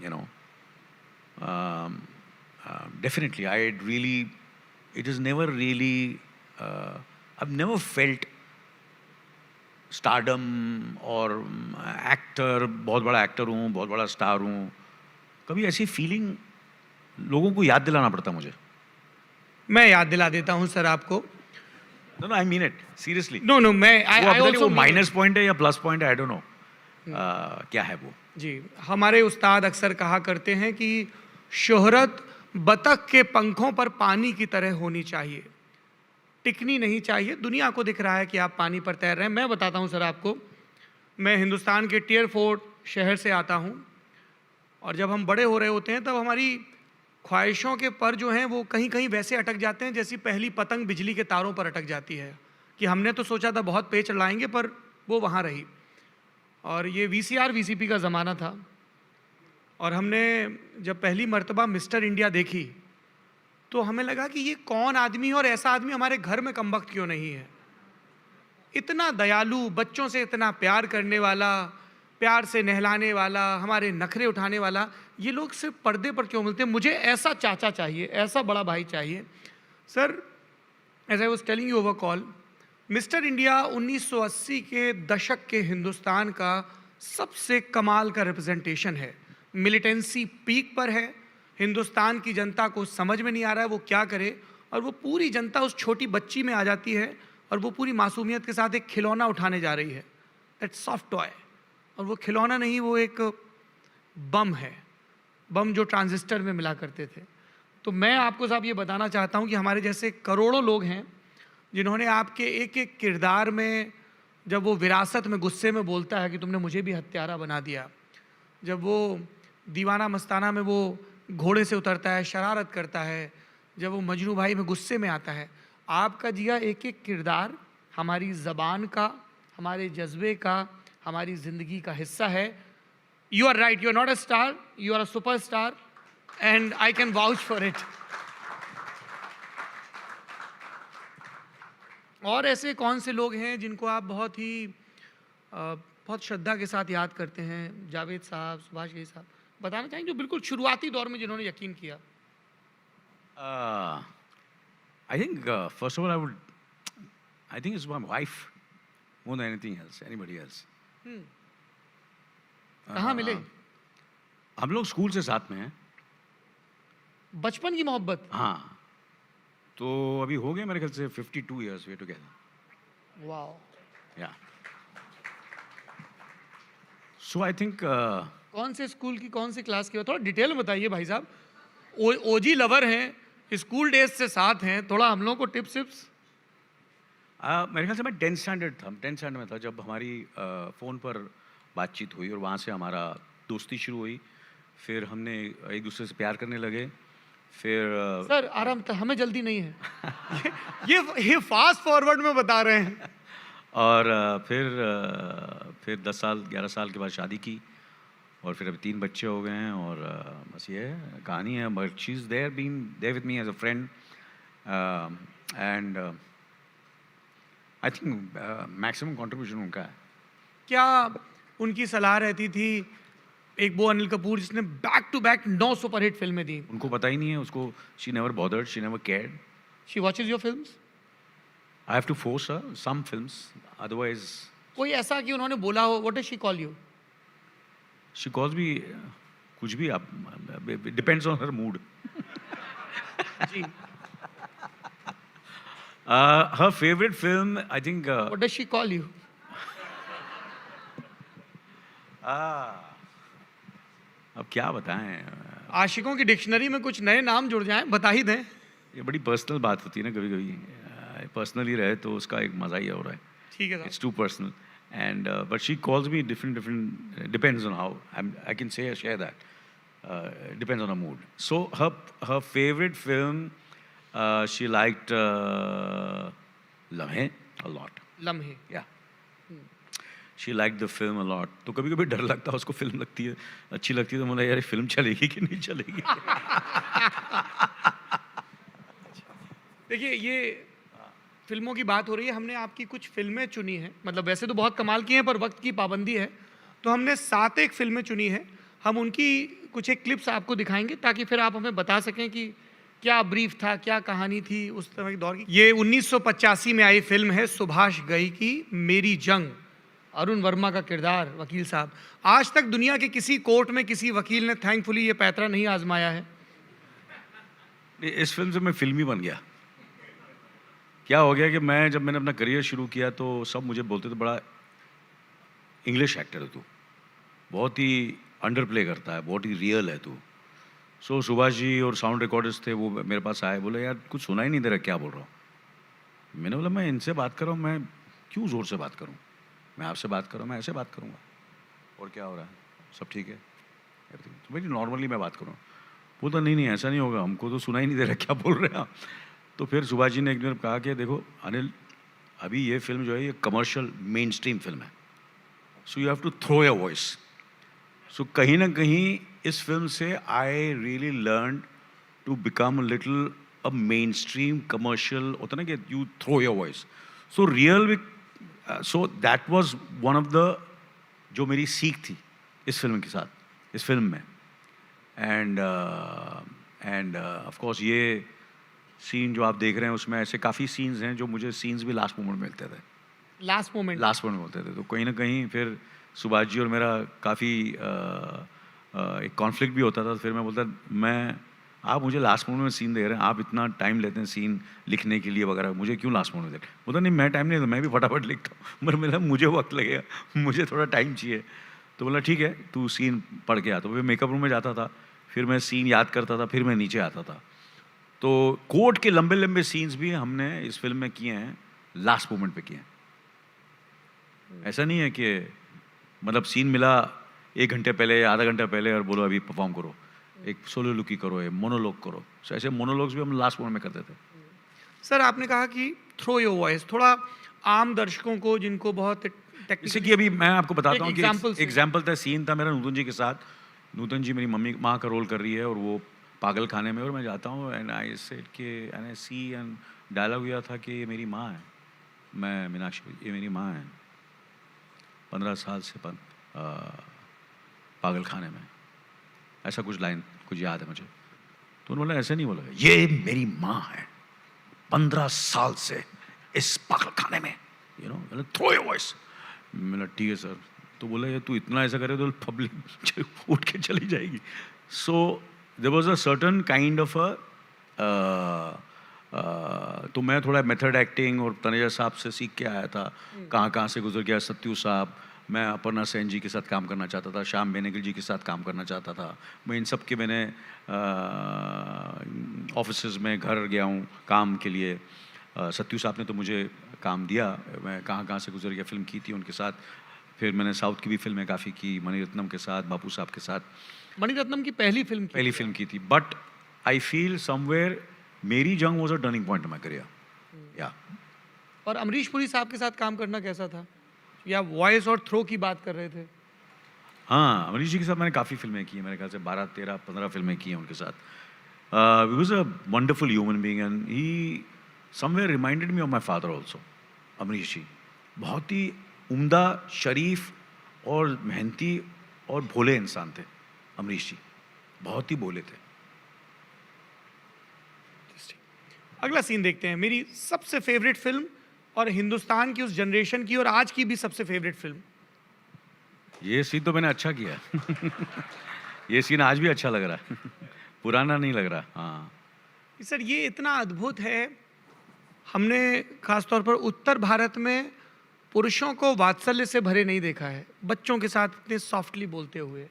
you know. Definitely I really, it is never really, I never felt stardom और एक्टर, बहुत बड़ा एक्टर हूँ, बहुत बड़ा स्टार हूँ, कभी ऐसी फीलिंग लोगों को याद दिलाना पड़ता मुझे। मैं याद दिला देता हूं सर आपको। No, I mean it seriously. No मैं आई वो आल्सो माइनस पॉइंट है या प्लस पॉइंट है, आई डोंट नो क्या है वो। जी, हमारे उस्ताद अक्सर कहा करते हैं कि शोहरत बतख के पंखों पर पानी की तरह होनी चाहिए, टिकनी नहीं चाहिए। दुनिया को दिख रहा है कि आप पानी पर तैर रहे हैं। मैं बताता हूं सर आपको, मैं हिंदुस्तान के टियर 4 शहर से आता हूं, और जब हम बड़े हो रहे होते हैं तब हमारी ख्वाहिशों के पर जो हैं वो कहीं कहीं वैसे अटक जाते हैं जैसी पहली पतंग बिजली के तारों पर अटक जाती है, कि हमने तो सोचा था बहुत पेच चलाएंगे पर वो वहाँ रही। और ये VCR VCP का ज़माना था, और हमने जब पहली मर्तबा मिस्टर इंडिया देखी तो हमें लगा कि ये कौन आदमी है, और ऐसा आदमी हमारे घर में कमबख्त क्यों नहीं है। इतना दयालु, बच्चों से इतना प्यार करने वाला, प्यार से नहलाने वाला, हमारे नखरे उठाने वाला, ये लोग सिर्फ पर्दे पर क्यों मिलते हैं। मुझे ऐसा चाचा चाहिए, ऐसा बड़ा भाई चाहिए। Sir, as I was telling you over call, Mister India 1980 के दशक के हिंदुस्तान का सबसे कमाल का रिप्रेजेंटेशन है। मिलिटेंसी पीक पर है, हिंदुस्तान की जनता को समझ में नहीं आ रहा है वो क्या करे, और वो पूरी जनता उस छोटी बच्ची में आ जाती है, और वो पूरी मासूमियत के साथ एक खिलौना उठाने जा रही है, दैट सॉफ्ट टॉय। और वो खिलौना नहीं, वो एक बम है, बम जो ट्रांजिस्टर में मिला करते थे। तो मैं आपको साहब ये बताना चाहता हूँ कि हमारे जैसे करोड़ों लोग हैं जिन्होंने आपके एक एक किरदार में, जब वो विरासत में गुस्से में बोलता है कि तुमने मुझे भी हत्यारा बना दिया, जब वो दीवाना मस्ताना में वो घोड़े से उतरता है, शरारत करता है, जब वो मजनू भाई में गुस्से में आता है, आपका जिया एक एक किरदार हमारी ज़बान का, हमारे जज्बे का, हमारी ज़िंदगी का हिस्सा है। You are right, you are not a star, you are a super star, and I can vouch for it. और ऐसे कौन से लोग हैं जिनको आप बहुत श्रद्धा के साथ याद करते हैं? जावेद साहब, सुभाष घई साहब, बताना चाहेंगे जो बिल्कुल शुरुआती दौर में जिन्होंने यकीन किया? I think, first of all, I think it's my wife more than anything else, anybody else. कहाँ मिले? हम लोग स्कूल से साथ में हैं. बचपन की मोहब्बत. हाँ. तो अभी हो गए मेरे ख्याल से 52 years we're together. Wow. Yeah. So I think, कौन से स्कूल की कौन सी क्लास की? थोड़ा डिटेल में बताइए भाई साहब. ओजी लवर हैं, स्कूल डेज से साथ हैं, थोड़ा हम लोगों को टिप्स टिप्स. मेरे ख्याल से मैं 10th स्टैंडर्ड था, 10th स्टैंडर्ड में था जब हमारी फ़ोन पर बातचीत हुई और वहाँ से हमारा दोस्ती शुरू हुई. फिर हमने एक दूसरे से प्यार करने लगे. फिर सर आराम था, हमें जल्दी नहीं है. ये फास्ट फॉरवर्ड में बता रहे हैं. और फिर 10 साल 11 साल के बाद शादी की और फिर अभी 3 बच्चे हो गए हैं और बस ये कहानी है. But she is there been there with me as a friend and I think maximum contribution उनका है. क्या उनकी सलाह रहती थी? एक वो अनिल कपूर जिसने बैक टू बैक 9 सुपरहिट फिल्में दी. उनको पता ही नहीं है उसको. She never bothered, she never cared. She watches your films? I have to force her some films, otherwise कोई ऐसा कि उन्होंने बोला हो, what does she call you? She calls me कुछ भी. आप डिपेंड्स ऑन हर मूड. जी. Her favourite film I think what does she call you? अब क्या बताएं. आशिकों की डिक्शनरी में कुछ नए नाम जुड़ जाएं, बता ही दें. ये बड़ी पर्सनल बात होती है ना कभी कभी. पर्सनली रहे तो उसका एक मज़ा ही हो रहा है. ठीक है It's too personal. And but she calls me different. Depends on how. I can share that. Depends on her mood. So her favorite film, she liked Lamhe a lot. लम्हे. Yeah. She liked the film a lot. तो कभी कभी डर लगता है उसको. फिल्म लगती है अच्छी लगती है तो मुझे यार फिल्म चलेगी कि नहीं चलेगी. देखिए ये फिल्मों की बात हो रही है, हमने आपकी कुछ फिल्में चुनी हैं. मतलब वैसे तो बहुत कमाल की हैं पर वक्त की पाबंदी है, तो हमने 7 एक फिल्में चुनी हैं. हम उनकी कुछ एक क्लिप्स आपको दिखाएंगे ताकि फिर आप हमें बता सकें कि क्या ब्रीफ था, क्या कहानी थी उस समय के दौर की. ये 1985 में आई फिल्म है सुभाष घई की मेरी जंग. अरुण वर्मा का किरदार वकील साहब. आज तक दुनिया के किसी कोर्ट में किसी वकील ने थैंकफुली ये पैतरा नहीं आजमाया है. इस फिल्म से मैं फिल्मी बन गया. क्या हो गया कि जब मैंने अपना करियर शुरू किया तो सब मुझे बोलते थे बड़ा इंग्लिश एक्टर है तू, बहुत ही अंडर प्ले करता है, बहुत ही रियल है तू. सो सुभाष जी और साउंड रिकॉर्डर्स थे, वो मेरे पास आए, बोले यार कुछ सुना ही नहीं दे रहा, क्या बोल रहा हूँ. मैंने बोला मैं इनसे बात कर रहा हूँ, मैं क्यों ज़ोर से बात करूँ. मैं आपसे बात कर रहा हूँ, मैं ऐसे बात करूँगा. और क्या हो रहा है, सब ठीक है, एवरीथिंग वेरी नॉर्मली मैं बात करूँ. बोलता नहीं ऐसा नहीं होगा, हमको तो सुना ही नहीं दे रहा क्या बोल रहे हैं आप. तो फिर सुभाष जी ने एक दिन कहा कि देखो अनिल, अभी ये फिल्म जो है ये कमर्शियल मेन स्ट्रीम फिल्म है, so you have to throw your voice. So कहीं ना कहीं इस फिल्म से I really learn to become little a mainstream commercial. होता ना कि you throw your voice. So real so that was one of the जो मेरी सीख थी इस फिल्म के साथ, इस फिल्म में. एंड ऑफ कोर्स ये सीन जो आप देख रहे हैं उसमें ऐसे काफ़ी सीन्स हैं जो मुझे सीन्स भी लास्ट मोमेंट मिलते थे. लास्ट मोमेंट मिलते थे. तो कहीं ना कहीं फिर सुभाष जी और मेरा काफ़ी एक कॉन्फ्लिक्ट भी होता था. फिर मैं बोलता आप मुझे लास्ट मोमेंट में सीन दे रहे हैं, आप इतना टाइम लेते हैं सीन लिखने के लिए वगैरह, मुझे क्यों लास्ट मोमेंट में दे रहे. बोलता नहीं मैं टाइम नहीं देता, मैं भी फटाफट लिखता हूँ, मगर मुझे वक्त लगेगा, मुझे थोड़ा टाइम चाहिए. तो बोला ठीक है तू सीन पढ़ के आता. फिर मेकअप रूम में जाता था, फिर मैं सीन याद करता था, फिर मैं नीचे आता था. तो कोर्ट के लंबे लंबे सीन्स भी हमने इस फिल्म में किए हैं, लास्ट मोमेंट पे किए हैं. ऐसा नहीं है कि मतलब सीन मिला 1 घंटे पहले या आधा घंटा पहले और बोलो अभी परफॉर्म करो, एक सोलो लुकी करो, एक मोनोलॉग करो. सो ऐसे मोनोलॉग्स भी हम लास्ट मोमेंट में करते थे. सर आपने कहा कि थ्रो योर वॉइस, थोड़ा आम दर्शकों को जिनको बहुत जैसे कि अभी मैं आपको बताता हूँ example कि से। एग्जाम्पल था, सीन था मेरा नूतन जी के साथ. नूतन जी मेरी माँ का रोल कर रही है और वो पागल खाने में, और मैं जाता हूँ एंड आई सेड के and I see and dialogue हुआ था कि ये मेरी माँ है, मैं मीनाक्षी, ये मेरी माँ है, 15 साल से पागल खाने में, ऐसा कुछ लाइन कुछ याद है मुझे. तो उन्होंने बोला ऐसे नहीं बोला, ये मेरी माँ है. 15 साल से इस पागल खाने में, you know, throw your voice. मैंने ठीक है सर। तो बोला ये तू इतना ऐसा करे तो पब्लिक उठ के चली जाएगी। So there was a certain kind of a तो मैं थोड़ा मेथड एक्टिंग और तनेजा साहब से सीख के आया था, कहाँ कहाँ से गुजर गया। सत्यू साहब, मैं अपर्णा सेन जी के साथ काम करना चाहता था, श्याम बेनेगल जी के साथ काम करना चाहता था। मैं इन सब के मैंने ऑफिसेज में घर गया हूँ काम के लिए। सत्यू साहब ने तो मुझे काम दिया, मैं कहाँ कहाँ से गुजर गया फिल्म की थी उनके साथ। फिर मैंने साउथ की भी फिल्में काफ़ी की, मणिरत्नम के साथ, बापू साहब के साथ। मणिरत्नम की पहली फिल्म पहली फिल्म की थी। बट आई फील समवेयर मेरी जंग was a turning point in my career. या और अमरीश पुरी साहब के साथ काम करना कैसा था? या वॉइस और थ्रो की बात कर रहे थे? हाँ, अमरीश जी के साथ मैंने काफ़ी फिल्में की हैं, मेरे ख्याल से 12, 13, 15 फिल्में की हैं उनके साथ। He was a wonderful human being and he somewhere reminded me of my father also. Amrish ji बहुत ही उम्दा, शरीफ और मेहनती और भोले इंसान थे। अमरीश जी बहुत ही भोले थे। अगला सीन देखते हैं। मेरी सबसे फेवरेट फिल्म और हिंदुस्तान की उस जनरेशन की और आज की भी सबसे फेवरेट फिल्म। ये सीन तो मैंने अच्छा किया। ये सीन आज भी अच्छा लग रहा है। पुराना नहीं लग रहा। हाँ, सर ये इतना अद्भुत है। हमने खासतौर पर उत्तर भारत में पुरुषों को वात्सल्य से भरे नहीं देखा है, बच्चों के साथ इतने सॉफ्टली बोलते हुए।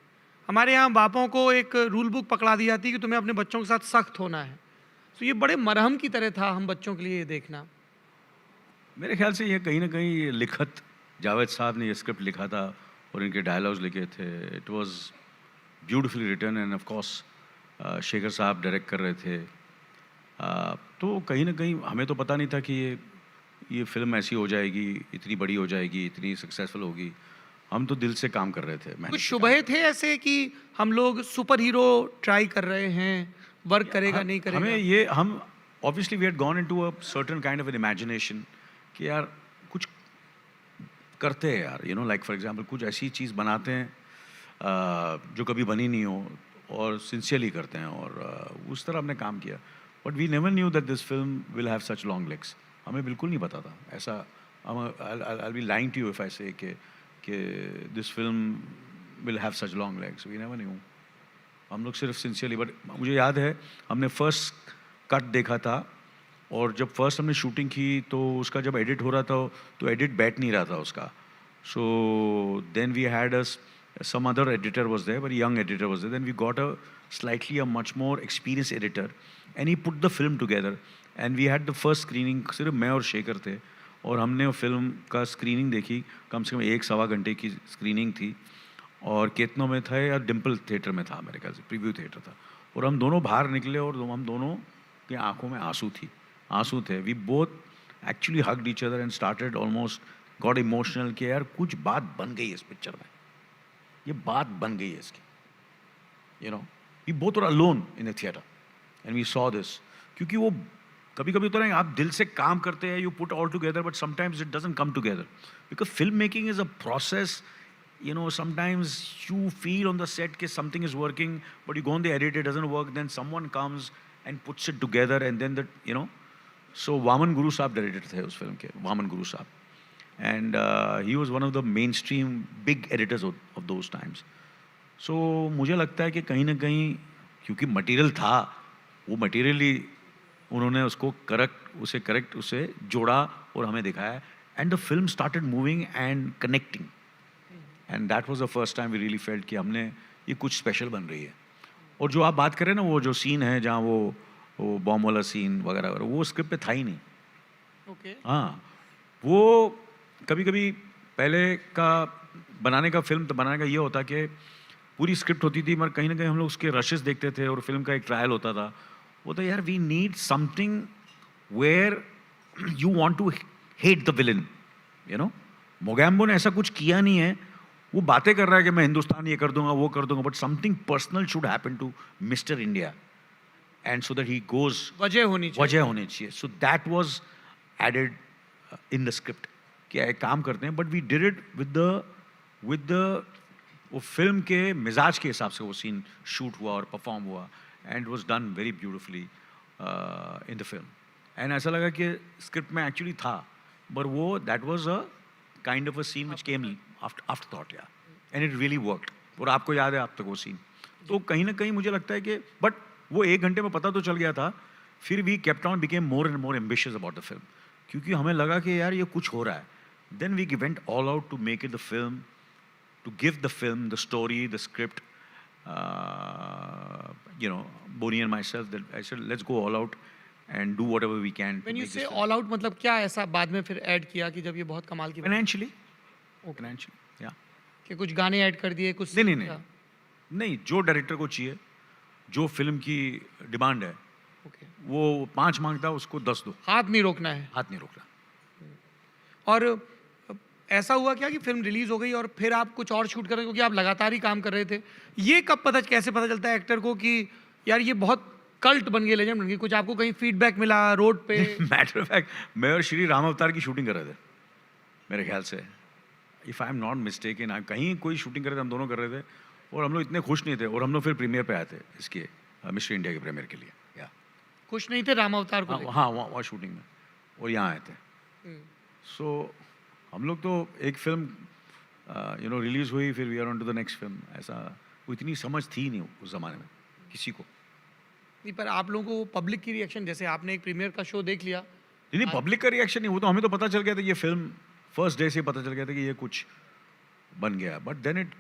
हमारे यहाँ बापों को एक रूल बुक पकड़ा दी जाती है कि तुम्हें अपने बच्चों के साथ सख्त होना है। तो ये बड़े मरहम की तरह था हम बच्चों के लिए ये देखना। मेरे ख्याल से ये कहीं ना कहीं ये लिखत, जावेद साहब ने ये स्क्रिप्ट लिखा था और इनके डायलॉग्स लिखे थे। It was beautifully written and of course Shekhar साहब डायरेक्ट कर रहे थे। तो कहीं ना कहीं हमें तो पता नहीं था कि ये फिल्म ऐसी हो जाएगी, इतनी बड़ी हो जाएगी, इतनी सक्सेसफुल होगी। हम तो दिल से काम कर रहे थे। कुछ शुबहे थे ऐसे कि हम लोग सुपर हीरो ट्राई कर रहे हैं, वर्क करेगा नहीं करेगा? हमें ये हम obviously we had gone into a certain kind of an imagination कि यार कुछ करते हैं यार, you know, like for example कुछ ऐसी चीज़ बनाते हैं जो कभी बनी नहीं हो और सिंसियरली करते हैं और उस तरह हमने काम किया। But we never knew that this film will have such long legs. हमें बिल्कुल नहीं पता था ऐसा। I be lying to you if I say कि this film will have such long legs. We never knew. हम लोग सिर्फ सिंसियरली, बट मुझे याद है हमने फर्स्ट कट देखा था और जब फर्स्ट हमने शूटिंग की तो उसका जब एडिट हो रहा था तो एडिट बैठ नहीं रहा था उसका। So then we had some other editor was there, very young editor was there. Then we got a much more experienced editor and he put the film together and we had the first screening. सिर्फ मैं और शेखर थे और हमने वो फिल्म का स्क्रीनिंग देखी। कम से कम 1-1.25 घंटे की स्क्रीनिंग थी और केतनों में था या डिम्पल थिएटर में था, मेरे ख्याल से प्रीव्यू थिएटर था। और हम दोनों बाहर निकले और हम दोनों की आंखों में आंसू थे। We both actually hugged each other and started almost got emotional कि यार कुछ बात बन गई इस पिक्चर में, ये बात बन गई है इसकी, you know. We both were alone in the theatre and we saw this. क्योंकि वो कभी कभी तो नहीं, आप दिल से काम करते हैं, you put all together, but sometimes it doesn't come together because film making is a process. You know, sometimes you feel on the set that something is working, but you go on the edit, it doesn't work. Then someone comes and puts it together, and then that, you know. So Vaman Guru Saab directed the film ke, Vaman Guru Saab, and he was one of the mainstream big editors of those times. So मुझे लगता है कि कहीं ना कहीं क्योंकि मटेरियल था, वो मटेरियली उन्होंने उसको करेक्ट उसे जोड़ा और हमें दिखाया, and the film started moving and connecting. And that was the first time we really felt कि हमने ये कुछ स्पेशल बन रही है। और जो आप बात करें ना, वो जो सीन है जहाँ वो बॉम्ब वाला सीन वगैरह वगैरह, वो स्क्रिप्ट पे था ही नहीं। ओके। हाँ, वो कभी कभी पहले का बनाने का फिल्म तो बनाने का ये होता कि पूरी स्क्रिप्ट होती थी, मगर कहीं ना कहीं हम लोग उसके रशेस देखते थे और फिल्म का एक ट्रायल होता था। वो तो यार we need something where you want to hate the villain, you know. Mogambo ने ऐसा कुछ किया नहीं है, वो बातें कर रहा है कि मैं हिंदुस्तान ये कर दूंगा वो कर दूंगा, but something personal should happen to Mister India and so that he goes, वजह होनी चाहिए। So that was added in the script कि एक काम करते हैं, but we did it with the वो फिल्म के मिजाज के हिसाब से वो सीन शूट हुआ और परफॉर्म हुआ and was done very beautifully in the film. And ऐसा लगा कि स्क्रिप्ट में एक्चुअली था, बट वो that was a kind of a scene which came after thought, या एंड इट रियली वर्कड। और आपको याद है आप तक वो सीन, तो कहीं ना कहीं मुझे लगता है कि बट वो 1 घंटे में पता तो चल गया था, फिर we kept on became more and more ambitious about the film, क्योंकि हमें लगा कि यार ये कुछ हो रहा है। Then we went all out to make it the film, to give the film, the story, the script, Bonnie and myself, that I said, let's go all out and do whatever we can. When you से ऑल आउट मतलब क्या ऐसा बाद में फिर ऐड किया कि जब ये बहुत कमाल की Financially, yeah. कि कुछ गाने ऐड कर दिए, कुछ नहीं, नहीं, जो डायरेक्टर को चाहिए, जो फिल्म की डिमांड है, ओके, वो 5 मांगता है, उसको 10 दो, हाथ नहीं रोकना है। हाथ नहीं रोकना। और ऐसा हुआ क्या कि फिल्म रिलीज हो गई और फिर आप कुछ और शूट कर रहे, क्योंकि आप लगातार ही काम कर रहे थे, ये कब कैसे पता चलता है एक्टर को कि यार ये बहुत कल्ट बन गई, लेजेंड बन गई? कुछ आपको कहीं फीडबैक मिला रोड पे? मैटर ऑफ फैक्ट, मैं और श्री राम अवतार की शूटिंग कर रहे थे, मेरे ख्याल से, if I am not mistaken, कहीं कोई शूटिंग कर रहे थे, हम दोनों कर रहे थे, और हम लोग इतने खुश नहीं थे, और हम लोग फिर प्रीमियर पे आए थे इसके मिस्टर इंडिया के प्रीमियर के लिए, या खुश नहीं थे राम अवतार को लेके? हाँ, वहाँ शूटिंग में, और यहाँ आए थे। सो हम लोग तो एक फिल्म रिलीज हुई, फिर we are on to the next film, ऐसा वो इतनी समझ थी नहीं उस ज़माने में किसी को। नहीं, पर आप लोगों को पब्लिक की रिएक्शन, जैसे आपने एक प्रीमियर का शो देख लिया, नहीं, पब्लिक का रिएक्शन नहीं, वो तो हमें तो पता चल गया था कि ये फिल्म फर्स्ट डे से पता चल गया था कि ये कुछ बन गया, बट देन इट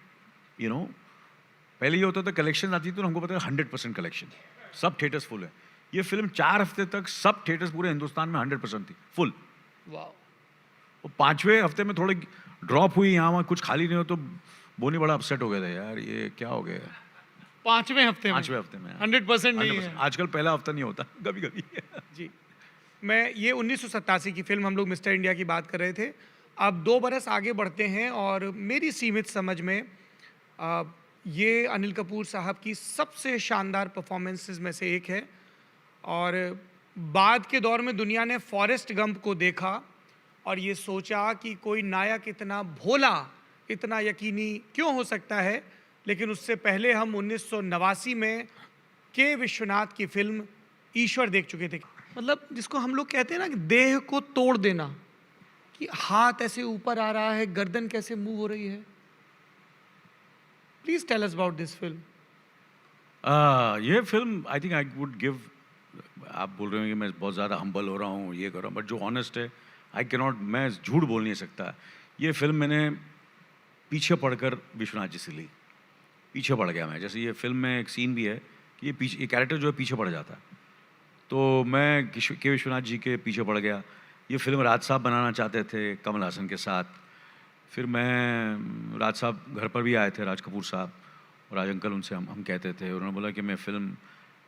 पहले ये होता था कलेक्शन आती थी तो हमको पता है 100% कलेक्शन, सब थिएटर्स फुल है। ये फिल्म 4 हफ्ते तक सब थिएटर्स पूरे हिंदुस्तान में 100% थी, फुल। वाह। और 5वें हफ्ते में थोड़े ड्रॉप हुई, यहाँ वहाँ कुछ खाली नहीं हो, तो बोनी बड़ा अपसेट हो गया था, यार ये क्या हो गया। 5वें हफ्ते में 100% नहीं है। आजकल पहला हफ्ता नहीं होता कभी कभी। जी, मैं ये 1987 की फिल्म, हम लोग मिस्टर इंडिया की बात कर रहे थे। अब 2 बरस आगे बढ़ते हैं और मेरी सीमित समझ में ये अनिल कपूर साहब की सबसे शानदार परफॉर्मेंसेस में से एक है। और बाद के दौर में दुनिया ने फॉरेस्ट गंप को देखा और ये सोचा कि कोई नायक इतना भोला, इतना यकीनी क्यों हो सकता है। लेकिन उससे पहले हम 1989 में के विश्वनाथ की फिल्म ईश्वर देख चुके थे। मतलब जिसको हम लोग कहते हैं ना कि देह को तोड़ देना, कि हाथ ऐसे ऊपर आ रहा है, गर्दन कैसे मूव हो रही है। Please tell us about this film. ये film I think I would give, आप बोल रहे हो कि मैं बहुत ज़्यादा हम्बल हो रहा हूँ, ये कर रहा हूँ, बट जो ऑनेस्ट है, आई कैन नॉट, मैं झूठ बोल नहीं सकता। ये फिल्म मैंने पीछे पढ़कर विश्वनाथ जी से ली, पीछे पड़ गया मैं। जैसे ये फिल्म में एक सीन भी है कि ये कैरेक्टर जो है पीछे पड़ जाता है, तो मैं के विश्वनाथ जी के पीछे पड़ गया। ये फिल्म राज साहब बनाना चाहते थे कमल हासन के साथ, फिर मैं, राज साहब घर पर भी आए थे, राज कपूर साहब और राज अंकल, उनसे हम कहते थे, उन्होंने बोला कि मैं फ़िल्म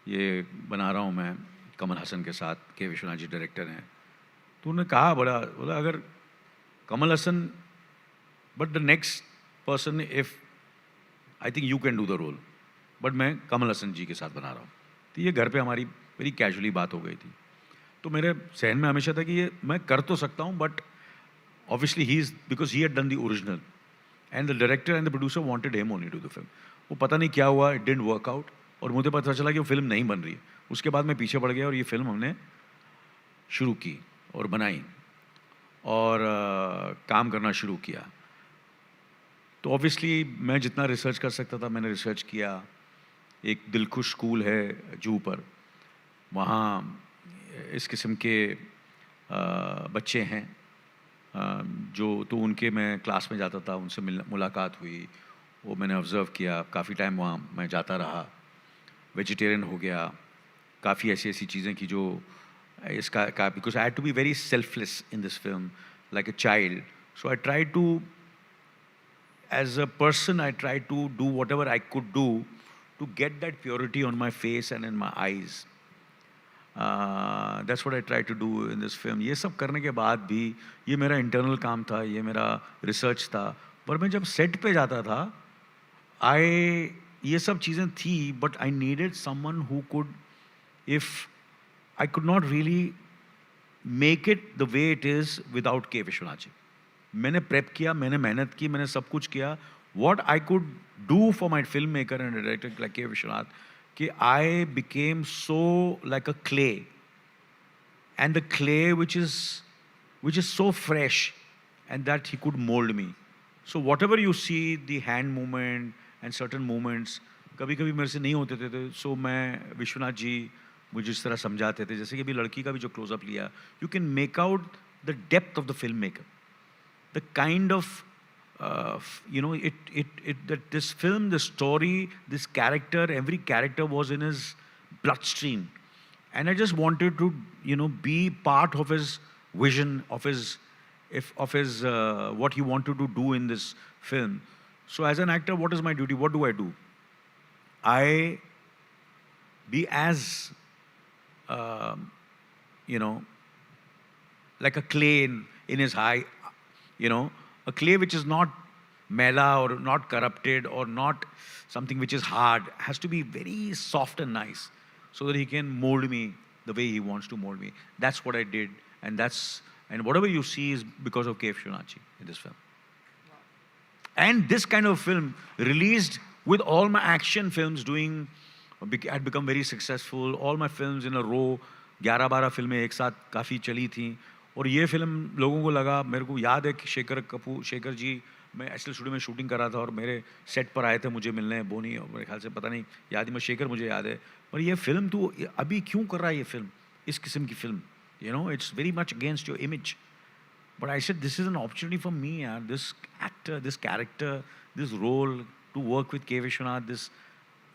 ये बना रहा हूँ मैं कमल हासन के साथ, के विश्वनाथ जी डायरेक्टर हैं। तो उन्होंने कहा, बोला अगर Kamal Haasan, but the next person, if I think you can do the role, but मैं कमल हासन जी के साथ बना रहा हूँ। तो ये घर पे हमारी बड़ी कैजुअली बात हो गई थी। तो मेरे जहन में हमेशा था कि ये मैं कर तो सकता हूँ, but obviously he is, because he had done the original and the director and the producer wanted him only to the film. वो पता नहीं क्या हुआ, इट डिडंट वर्क आउट, और मुझे पता चला कि वो फिल्म नहीं बन रही है। उसके बाद मैं पीछे पड़ गया और ये फिल्म हमने शुरू की और बनाई और काम करना शुरू किया। तो ऑब्वियसली मैं जितना रिसर्च कर सकता था मैंने रिसर्च किया। एक दिलखुश स्कूल है जू पर, वहाँ इस किस्म के बच्चे हैं जो, तो उनके मैं क्लास में जाता था, उनसे मुलाकात हुई, वो मैंने ऑब्ज़र्व किया। काफ़ी टाइम वहाँ मैं जाता रहा, वेजिटेरियन हो गया, काफ़ी ऐसी चीज़ें की जो इसका because I had to be very selfless in this film, like a child. So I try to, as a person, I tried to do whatever I could do to get that purity on my face and in my eyes. That's what I tried to do in this film. ये सब करने के बाद भी, ये मेरा इंटरनल काम था, ये मेरा रिसर्च था, पर मैं जब सेट पे जाता था, ये सब चीज़ें थी, but I needed someone who could, if I could not really make it the way it is without के विश्वनाथ जी। मैंने प्रेप किया, मैंने मेहनत की, मैंने सब कुछ किया, what I could do for my film maker and director like के विश्वनाथ, कि I became so like a clay and the clay which is so fresh, and that he could mold me. So whatever you see, the hand movement and certain movements, कभी कभी मेरे से नहीं होते थे, so मैं विश्वनाथ जी मुझे इस तरह समझाते थे, जैसे कि अभी लड़की का भी जो क्लोजअप लिया, you can make out the depth of the filmmaker, the kind of that this film, the story, this character, every character was in his bloodstream, and I just wanted to be part of his vision, of his what he wanted to do in this film. So as an actor, what is my duty? What do? I be as like a clay in his eye, a clay which is not mela or not corrupted or not something which is hard, has to be very soft and nice so that he can mold me the way he wants to mold me. That's what I did, and whatever you see is because of K.F. Shivnath in this film. And this kind of film released with all my action films had become very successful. All my films in a row, 11-12 फिल्में एक साथ काफ़ी चली थी, और ये फिल्म लोगों को लगा, मेरे को याद है कि शेखर जी, मैं एसएल स्टूडियो में शूटिंग कर रहा था और मेरे सेट पर आए थे मुझे मिलने, बोनी, और मेरे ख्याल से पता नहीं याद ही, मैं शेखर मुझे याद है, पर ये फिल्म तू अभी क्यों कर रहा है, ये फिल्म, इस किस्म की film, it's very much against your image. But I said, this is an opportunity for me, yaar, this actor, this character, this role, to work with K. Vishwanath, this,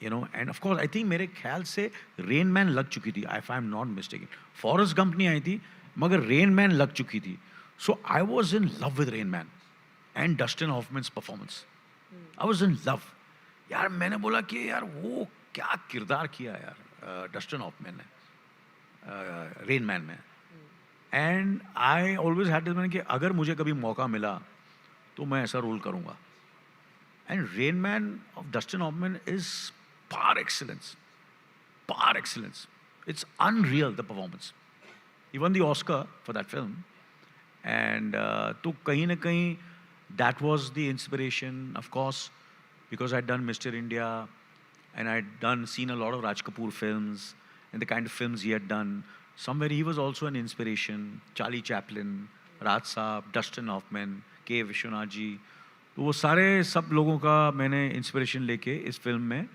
and of course, I think मेरे ख्याल से Rain Man लग चुकी थी, if I'm not mistaken. Forrest Gump नहीं आई थी, मगर Rain Man लग चुकी थी. So I was in love with Rain Man and Dustin Hoffman's performance. I was in love. यार मैंने बोला कि यार वो क्या किरदार किया यार Dustin Hoffman ने Rain Man में. And I always had this, कि अगर मुझे कभी मौका मिला तो मैं ऐसा रोल करूँगा. And Rain Man of Dustin Hoffman is par excellence. Par excellence. It's unreal, the performance. He won the Oscar for that film. And तो कहीं ना कहीं that was the inspiration, of course, because I'd done Mr. India and I'd seen a lot of Raj Kapoor films and the kind of films he had done. Somewhere he was also an inspiration. Charlie Chaplin, Raj Saab, Dustin Hoffman, K. Vishwanath ji. तो वो सारे सब लोगों का मैंने इंस्पिरेशन लेके इस फिल्म में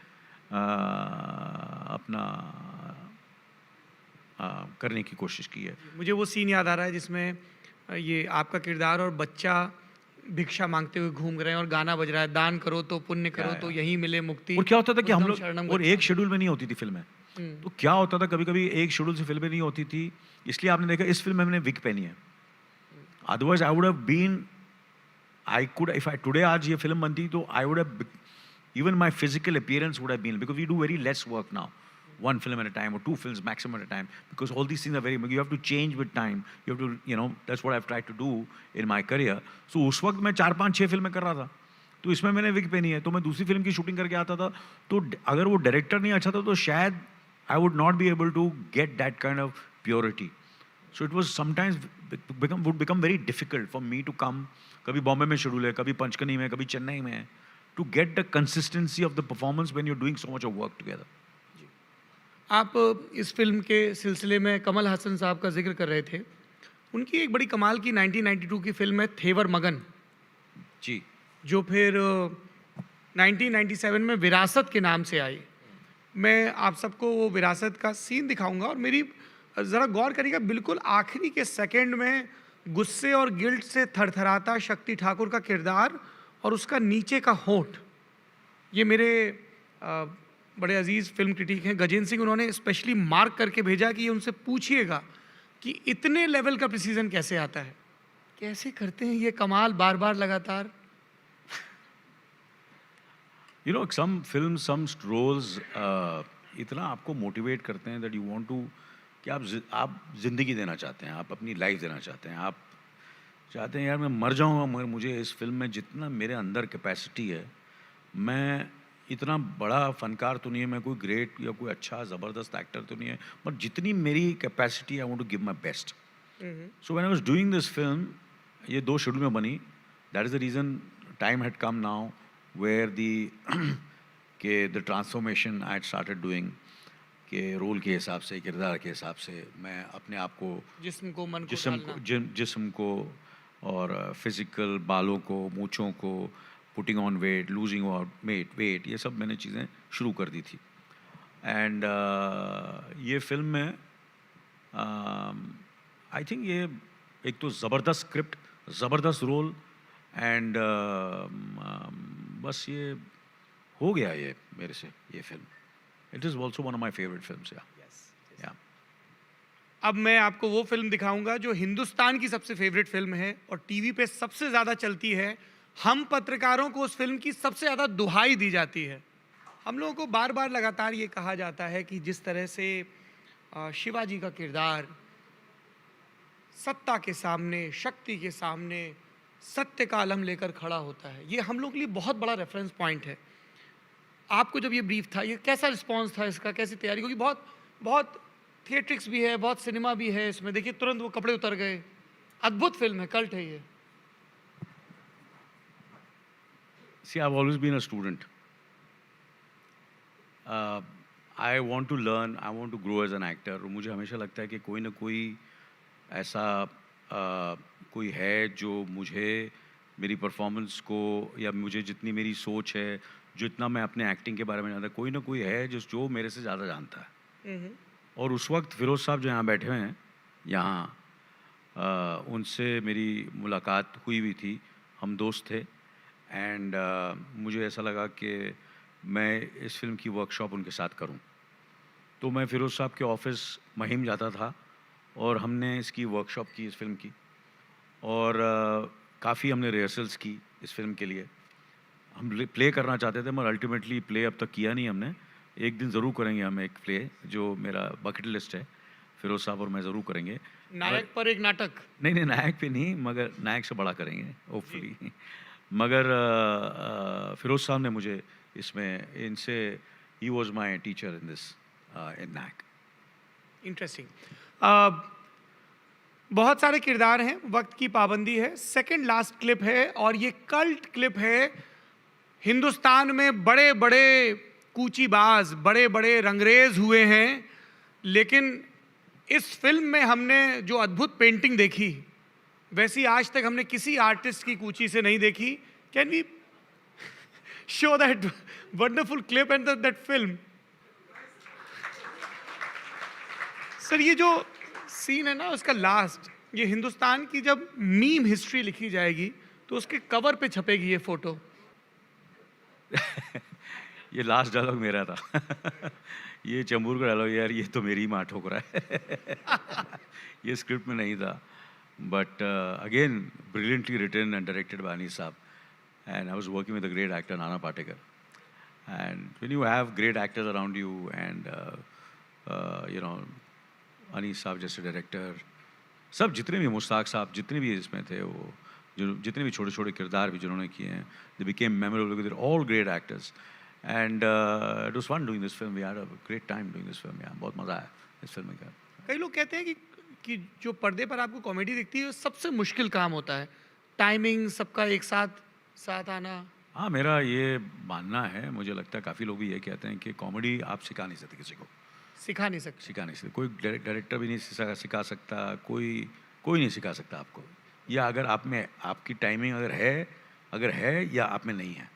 अपना करने की कोशिश की है. मुझे वो सीन याद आ रहा है जिसमें ये आपका किरदार और बच्चा भिक्षा मांगते हुए घूम रहे हैं और गाना बज रहा है, दान करो तो पुण्य करो तो यही मिले मुक्ति. और क्या होता था कि हम लोग, और एक शेड्यूल में नहीं होती थी फिल्में, तो क्या होता था कभी कभी एक शेड्यूल से फिल्में नहीं होती थी, इसलिए आपने देखा इस फिल्म में मैंने विग पहनी है. Otherwise I would have been, I could, if I today आज ये फिल्म बनती तो I would have, even my physical appearance would have been, because we do very less work now, one film at a time or two films maximum at a time, because all these things are very, you have to change with time, you have to, that's what I've tried to do in my career. So उस वक्त मैं 4-5-6 फिल्में कर रहा था, तो इसमें मैंने विग पहनी है, तो मैं दूसरी फिल्म की शूटिंग करके आता था, तो अगर वो डायरेक्टर नहीं अच्छा था तो शायद I would not be able to get that kind of purity. So it was sometimes would become very difficult for me to come, कभी बॉम्बे में शेड्यूल है, कभी पंचकनी में, कभी चेन्नई में, to get the consistency of the performance when you're doing so much of work together. आप इस फिल्म के सिलसिले में कमल हसन साहब का जिक्र कर रहे थे. उनकी एक बड़ी कमाल की 1992 की फिल्म है थेवर मगन जी, जो फिर 1997 में विरासत के नाम से आई. मैं आप सबको वो विरासत का सीन दिखाऊंगा और मेरी ज़रा गौर करिएगा, बिल्कुल आखिरी के सेकंड में गुस्से और गिल्ट से थरथराता शक्ति ठाकुर का किरदार और उसका नीचे का होंठ. ये मेरे बड़े अजीज़ फिल्म क्रिटिक हैं गजेंद्र सिंह, उन्होंने स्पेशली मार्क करके भेजा कि ये उनसे पूछिएगा कि इतने लेवल का प्रिसीजन कैसे आता है, कैसे करते हैं ये कमाल बार बार लगातार. some films, some roles इतना आपको मोटिवेट करते हैं that you want to, कि आप ज़िंदगी देना चाहते हैं, आप अपनी लाइफ देना चाहते हैं, आप चाहते हैं यार मैं मर जाऊंगा मगर मुझे इस फिल्म में जितना मेरे अंदर कैपेसिटी है, मैं इतना बड़ा फनकार तो नहीं है, मैं कोई ग्रेट या कोई अच्छा ज़बरदस्त एक्टर तो नहीं है, बट जितनी मेरी capacity I want to give my best. So when I was doing this film, ये 2 शेड्यूल में बनी. That is the reason time had come now where the transformation I had started doing. कि रोल के हिसाब से, किरदार के हिसाब से मैं अपने आप को, जिस्म को, मन को जिस्म को, ढालना। जिस्म को और फिजिकल, बालों को, मूँछों को, putting on weight, losing weight, ये सब मैंने चीज़ें शुरू कर दी थी। एंड ये फिल्म में आई थिंक ये एक तो ज़बरदस्त स्क्रिप्ट, ज़बरदस्त रोल, एंड बस ये हो गया ये मेरे से ये film. It is also one of my favourite films. या अब मैं आपको वो फिल्म दिखाऊंगा जो हिंदुस्तान की सबसे फेवरेट फिल्म है और टीवी पे सबसे ज़्यादा चलती है। हम पत्रकारों को उस फिल्म की सबसे ज़्यादा दुहाई दी जाती है। हम लोगों को बार बार लगातार ये कहा जाता है कि जिस तरह से शिवाजी का किरदार सत्ता के सामने, शक्ति के सामने सत्य का अलम लेकर खड़ा होता है, ये हम लोग के लिए बहुत बड़ा रेफरेंस पॉइंट है। आपको जब ये ब्रीफ था, ये कैसा रिस्पांस था इसका, कैसी तैयारी? क्योंकि बहुत बहुत थिएट्रिक्स भी है, बहुत सिनेमा भी है इसमें। देखिए तुरंत वो कपड़े उतर गए। अद्भुत फिल्म है, कल्ट है ये। See, I've always been a student. I want to learn, I want to grow as an actor. और मुझे हमेशा लगता है कि कोई ना कोई ऐसा कोई है जो मुझे, मेरी परफॉर्मेंस को, या मुझे जितनी मेरी सोच है, जितना मैं अपने एक्टिंग के बारे में जानता, कोई ना कोई है जो मेरे से ज़्यादा जानता है। और उस वक्त फिरोज़ साहब जो यहाँ बैठे हुए हैं यहाँ, उनसे मेरी मुलाकात हुई हुई थी, हम दोस्त थे। एंड मुझे ऐसा लगा कि मैं इस फिल्म की वर्कशॉप उनके साथ करूं। तो मैं फिरोज़ साहब के ऑफिस महिम जाता था और हमने इसकी वर्कशॉप की, इस फिल्म की, और काफ़ी हमने रिहर्सल्स की इस फिल्म के लिए। हम प्ले करना चाहते थे मगर अल्टीमेटली प्ले अब तक किया नहीं हमने। एक दिन ज़रूर करेंगे हम एक प्ले, जो मेरा बकेट लिस्ट है, फिरोज़ साहब और मैं ज़रूर करेंगे। नायक पर एक नाटक। नहीं, नायक पे नहीं, मगर नायक से बड़ा करेंगे होपफुली। मगर फिरोज़ साहब ने मुझे इसमें, इनसे, he was my teacher in this, in Nayak. Interesting. बहुत सारे किरदार हैं, वक्त की पाबंदी है, सेकंड लास्ट क्लिप है और ये कल्ट क्लिप है। हिंदुस्तान में बड़े बड़े कूचीबाज, बड़े बड़े रंगरेज हुए हैं, लेकिन इस फिल्म में हमने जो अद्भुत पेंटिंग देखी, वैसी आज तक हमने किसी आर्टिस्ट की कूची से नहीं देखी। Can we show that wonderful clip and that film? Sir, ये जो सीन है ना उसका लास्ट, ये हिंदुस्तान की जब मीम हिस्ट्री लिखी जाएगी तो उसके कवर पे छपेगी ये फोटो। ये लास्ट डायलॉग मेरा था। ये चंबूर का डायलॉग, यार ये तो मेरी माँ ठोक रहा है। ये स्क्रिप्ट में नहीं था, but again brilliantly written and directed by Anis Saab, and I was working with a great actor Nana Patekar, and when you have great actors around you and you know Anis Saab जैसे डायरेक्टर, सब जितने भी, मुश्ताक साहब जितने भी इसमें थे, वो जो जितने भी छोटे छोटे किरदार भी जिन्होंने किए हैं, they became memorable because they're all great actors, and it was fun doing this film. We had a great time doing this film. Yeah, बहुत मज़ा आया इस फिल्म में। कई लोग कहते हैं कि जो पर्दे पर आपको कॉमेडी दिखती है वो सबसे मुश्किल काम होता है, टाइमिंग, सबका एक साथ आना। हाँ, मेरा ये मानना है, मुझे लगता है काफ़ी लोग भी ये कहते हैं कि कॉमेडी आप सिखा नहीं सकते किसी को, सिखा नहीं सकते। सिखा नहीं सकते। कोई डायरेक्टर भी नहीं सिखा सकता, कोई नहीं सिखा सकता आपको। या अगर आप में, आपकी टाइमिंग अगर है या आप में नहीं है,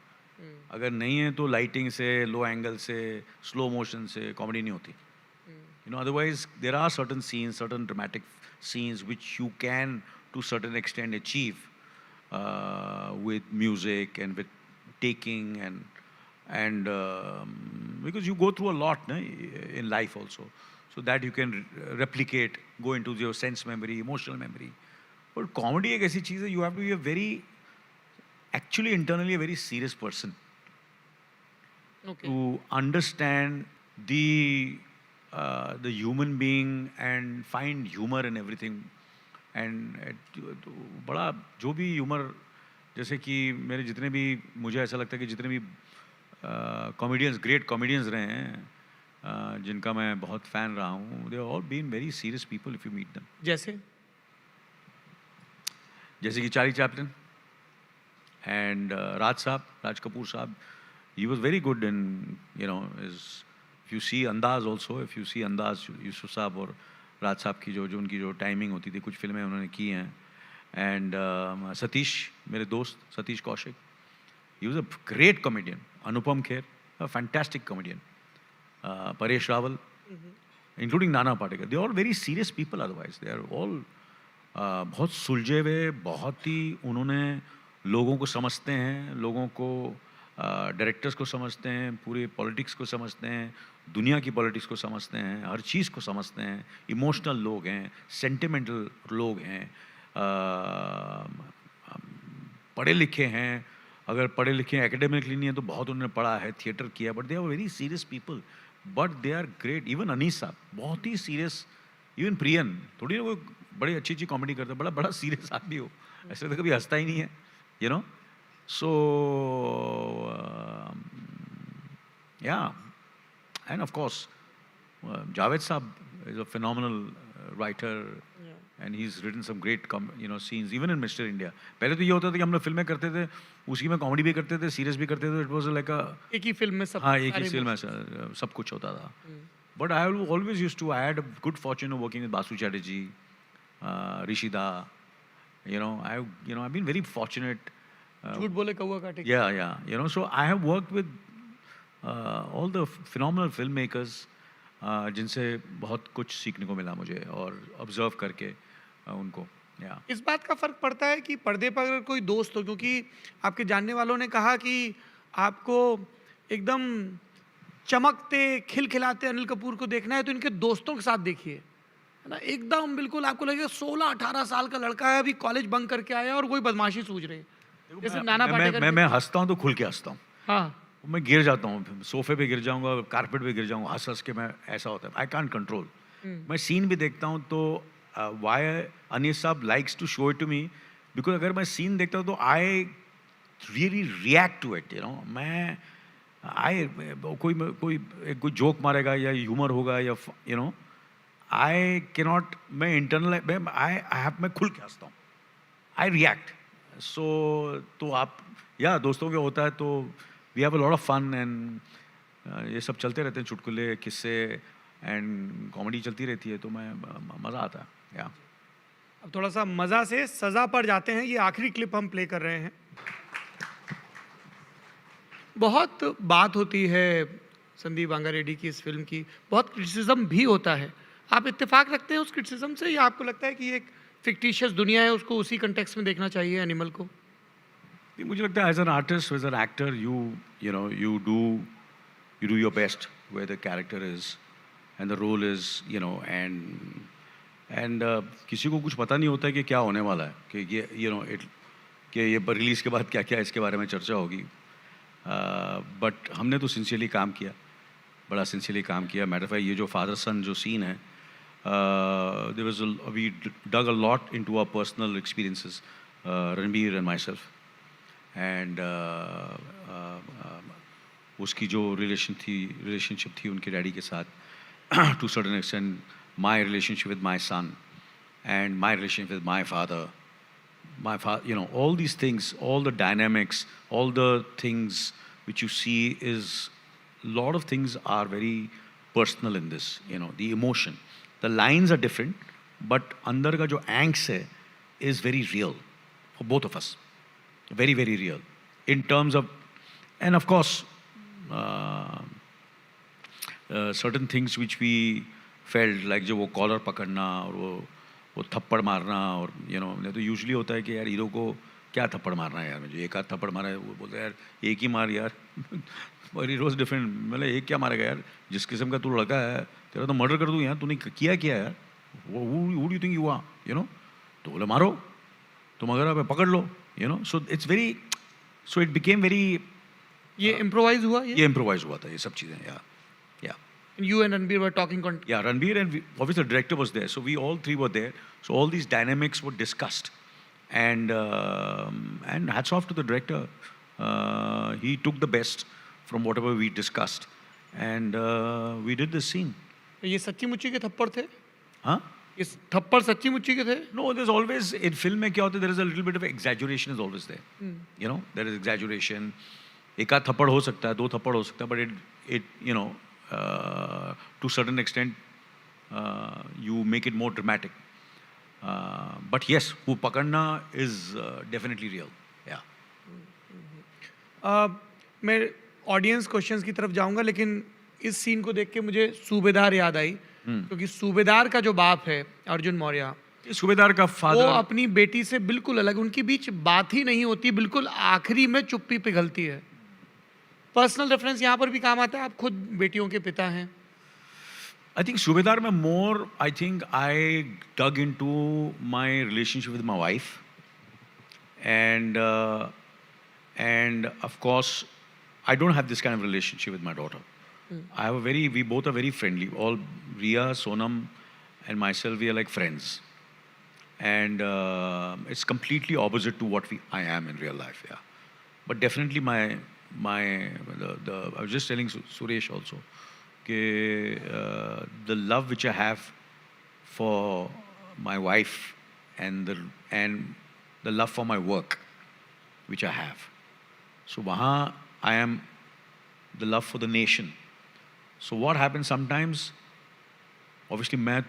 अगर नहीं है तो लाइटिंग से, लो एंगल से, स्लो मोशन से कॉमेडी नहीं होती। You know, otherwise there are certain scenes, certain dramatic scenes which you can to certain extent achieve with music and with taking and because you go through a lot in life also, so that you can replicate, go into your sense memory, emotional memory. But comedy एक ऐसी चीज़ है, you have to be a very, actually internally a very serious person to understand the human being and find humor in everything. And बड़ा जो भी ह्यूमर, जैसे कि मेरे जितने भी, मुझे ऐसा लगता है कि जितने भी कॉमेडियंस, ग्रेट कॉमेडियंस रहे हैं, जिनका मैं बहुत फ़ैन रहा हूँ, they all been very serious people if you meet them. जैसे कि Charlie Chaplin and Raj Kapoor sahab, he was very good in, you know, his, if if you see Andaz also, if you see अंदाज, यूसुफ साहब और राज साहब की जो उनकी जो टाइमिंग होती थी, कुछ फिल्में उन्होंने की हैं. एंड सतीश, मेरे दोस्त Satish Kaushik, he was a great comedian. Anupam Kher, a fantastic comedian. Paresh Rawal, including Nana Patekar, they are all very serious people. Otherwise they are all बहुत सुलझे हुए, बहुत ही उन्होंने लोगों को समझते हैं, लोगों को डायरेक्टर्स को समझते हैं, पूरे पॉलिटिक्स को समझते हैं, दुनिया की पॉलिटिक्स को समझते हैं, हर चीज़ को समझते हैं. इमोशनल लोग हैं, सेंटिमेंटल लोग हैं, पढ़े लिखे हैं. अगर पढ़े लिखे एकेडमिकली नहीं है तो बहुत उन्होंने पढ़ा है, थिएटर किया, but they are very serious people. But they are great. Even Anees sahab बहुत ही सीरियस. इवन प्रियन, थोड़ी ना वो बड़ी अच्छी अच्छी कॉमेडी करते, बड़ा बड़ा सीरियस आदमी हो, ऐसे तो कभी हंसता ही नहीं है, यू नो. सो या, and of course Javed sahab is a phenomenal writer, and he is written some great scenes even in Mister India. पहले तो ये होता था कि हम लोग फिल्में करते थे, उसी में कॉमेडी भी करते थे, सीरियस भी करते थे. इट वाज लाइक अ एक ही फिल्म में सब हाँ, एक ही सारे फिल्म में सब कुछ होता था. But I always used to, I had a good fortune of working with Basu Chatterjee, Rishida, I've been very fortunate. झूठ बोले कौवा काटे. Yeah. So I have worked with all the phenomenal filmmakers, जिनसे बहुत कुछ सीखने को मिला मुझे और ऑब्जर्व करके उनको. Yeah. इस बात का फर्क पड़ता है कि पर्दे पर अगर कोई दोस्त हो, क्योंकि आपके जानने वालों ने कहा कि आपको एकदम चमकते खिलखिलाते अनिल कपूर को देखना है तो इनके दोस्तों के साथ देखिए, है ना. एकदम बिल्कुल आपको लगेगा 16-18 साल का लड़का है, अभी कॉलेज बंक करके आया और कोई बदमाशी सूझ रही है. जैसे नाना पाटेकर. मैं हंसता हूँ तो खुल के हंसता हूँ. हाँ, मैं गिर जाता हूँ, सोफे पे गिर जाऊंगा, कारपेट पे गिर जाऊंगा, हंस हंस के. मैं ऐसा होता है, आई कांट कंट्रोल. मैं सीन भी देखता हूँ तो why Anees sahab likes to show it to me, because अगर मैं सीन देखता हूँ तो I really react to it. मैं कोई जोक मारेगा या ह्यूमर होगा या आई के नॉट, मैं इंटरनल मैं खुल के हंसता हूँ, आई रिएक्ट. सो तो आप या दोस्तों के होता है तो we have a lot of fun and ये सब चलते रहते हैं, चुटकुले, किस्से एंड कॉमेडी चलती रहती है, तो मैं मज़ा आता है. या अब थोड़ा सा मज़ा से सज़ा पर जाते हैं. ये आखिरी क्लिप हम प्ले कर रहे हैं. बहुत बात होती है संदीप वांगा रेड्डी की, इस फिल्म की बहुत क्रिटिसिज्म भी होता है. आप इत्तेफाक रखते हैं उस क्रिटिसिज्म से, या आपको लगता है कि ये एक फिक्टिशियस दुनिया है, उसको उसी कंटेक्स्ट में देखना चाहिए एनिमल को? मुझे लगता है as an artist, as an actor, you do your best where the character is and the role is, and किसी को कुछ पता नहीं होता है कि क्या होने वाला है, कि ये कि ये रिलीज़ के बाद क्या क्या इसके बारे में चर्चा होगी. बट हमने तो सिंसियरली काम किया, बड़ा सिंसियरली काम किया. मैटर ऑफ फैक्ट ये जो फादर सन जो सीन है, we dug a lot into our personal experiences, Ranbir and myself, and उसकी जो रिलेशनशिप थी उनके डैडी के साथ, to certain extent my relationship with my son and my relationship with my father, all these things, all the dynamics, all the things which you see is, a lot of things are very personal in this, the emotion. The lines are different, but अंदर का जो angst है is very real for both of us. Very, very real. In terms of, and of course, certain things which we felt like जो वो कॉलर पकड़ना और वो थप्पड़ मारना, और नहीं तो यूजुअली होता है कि यार हीरो को क्या थप्पड़ मारना है यार, मुझे एक आध थप्पड़ मारा है, वो बोलता है यार एक ही मार यार. और हीरो इज डिफरेंट, मतलब एक क्या मारेगा यार, जिस किस्म का तू लड़का है तेरा तो मर्डर कर दूँ यार, तूने किया यार, वो डू थिंक यू आर, तो बोले मारो, तुम अगर पकड़ लो, so it's very, so it became very. ये इम्प्रोवाइज हुआ, ये इम्प्रोवाइज हुआ था ये सब चीज़ें. या You and Ranbir were talking. Yeah, Ranbir and obviously the director was there, so we all three were there. So all these dynamics were discussed, and hats off to the director. He took the best from whatever we discussed, and we did this scene. ये सच्ची मुच्ची के थप्पड़ थे? हाँ? ये थप्पड़ सच्ची मुच्ची के थे? No, there's always in film में क्या होता है, there is a little bit of exaggeration is always there. There is exaggeration. एक आध थप्पड़ हो सकता है, दो थप्पड़ हो सकता है, but it to a certain extent, you make it more dramatic. But yes, वो पकड़ना is definitely real. Yeah. मैं ऑडियंस क्वेश्चंस की तरफ जाऊंगा, लेकिन इस सीन को देख के मुझे सूबेदार याद आई, क्योंकि सूबेदार का जो बाप है अर्जुन मौर्य, ये सूबेदार का वो फादर अपनी बेटी से बिल्कुल अलग, उनके बीच बात ही नहीं होती, बिल्कुल आखिरी में चुप्पी पिघलती है। पर्सनल रेफरेंस यहाँ पर भी काम आता है, आप खुद बेटियों के पिता हैं। I think Subedar mein more, I think I dug into my relationship with my wife, and of course, I don't have this kind of relationship with my daughter. I have we both are very friendly. All Riya, Sonam, and myself, we are like friends, and it's completely opposite to what I am in real life. Yeah, but definitely I was just telling Suresh also. The love which I have for my wife and the love for my work which I have. So wahan I am the love for the nation. So what happens sometimes, obviously I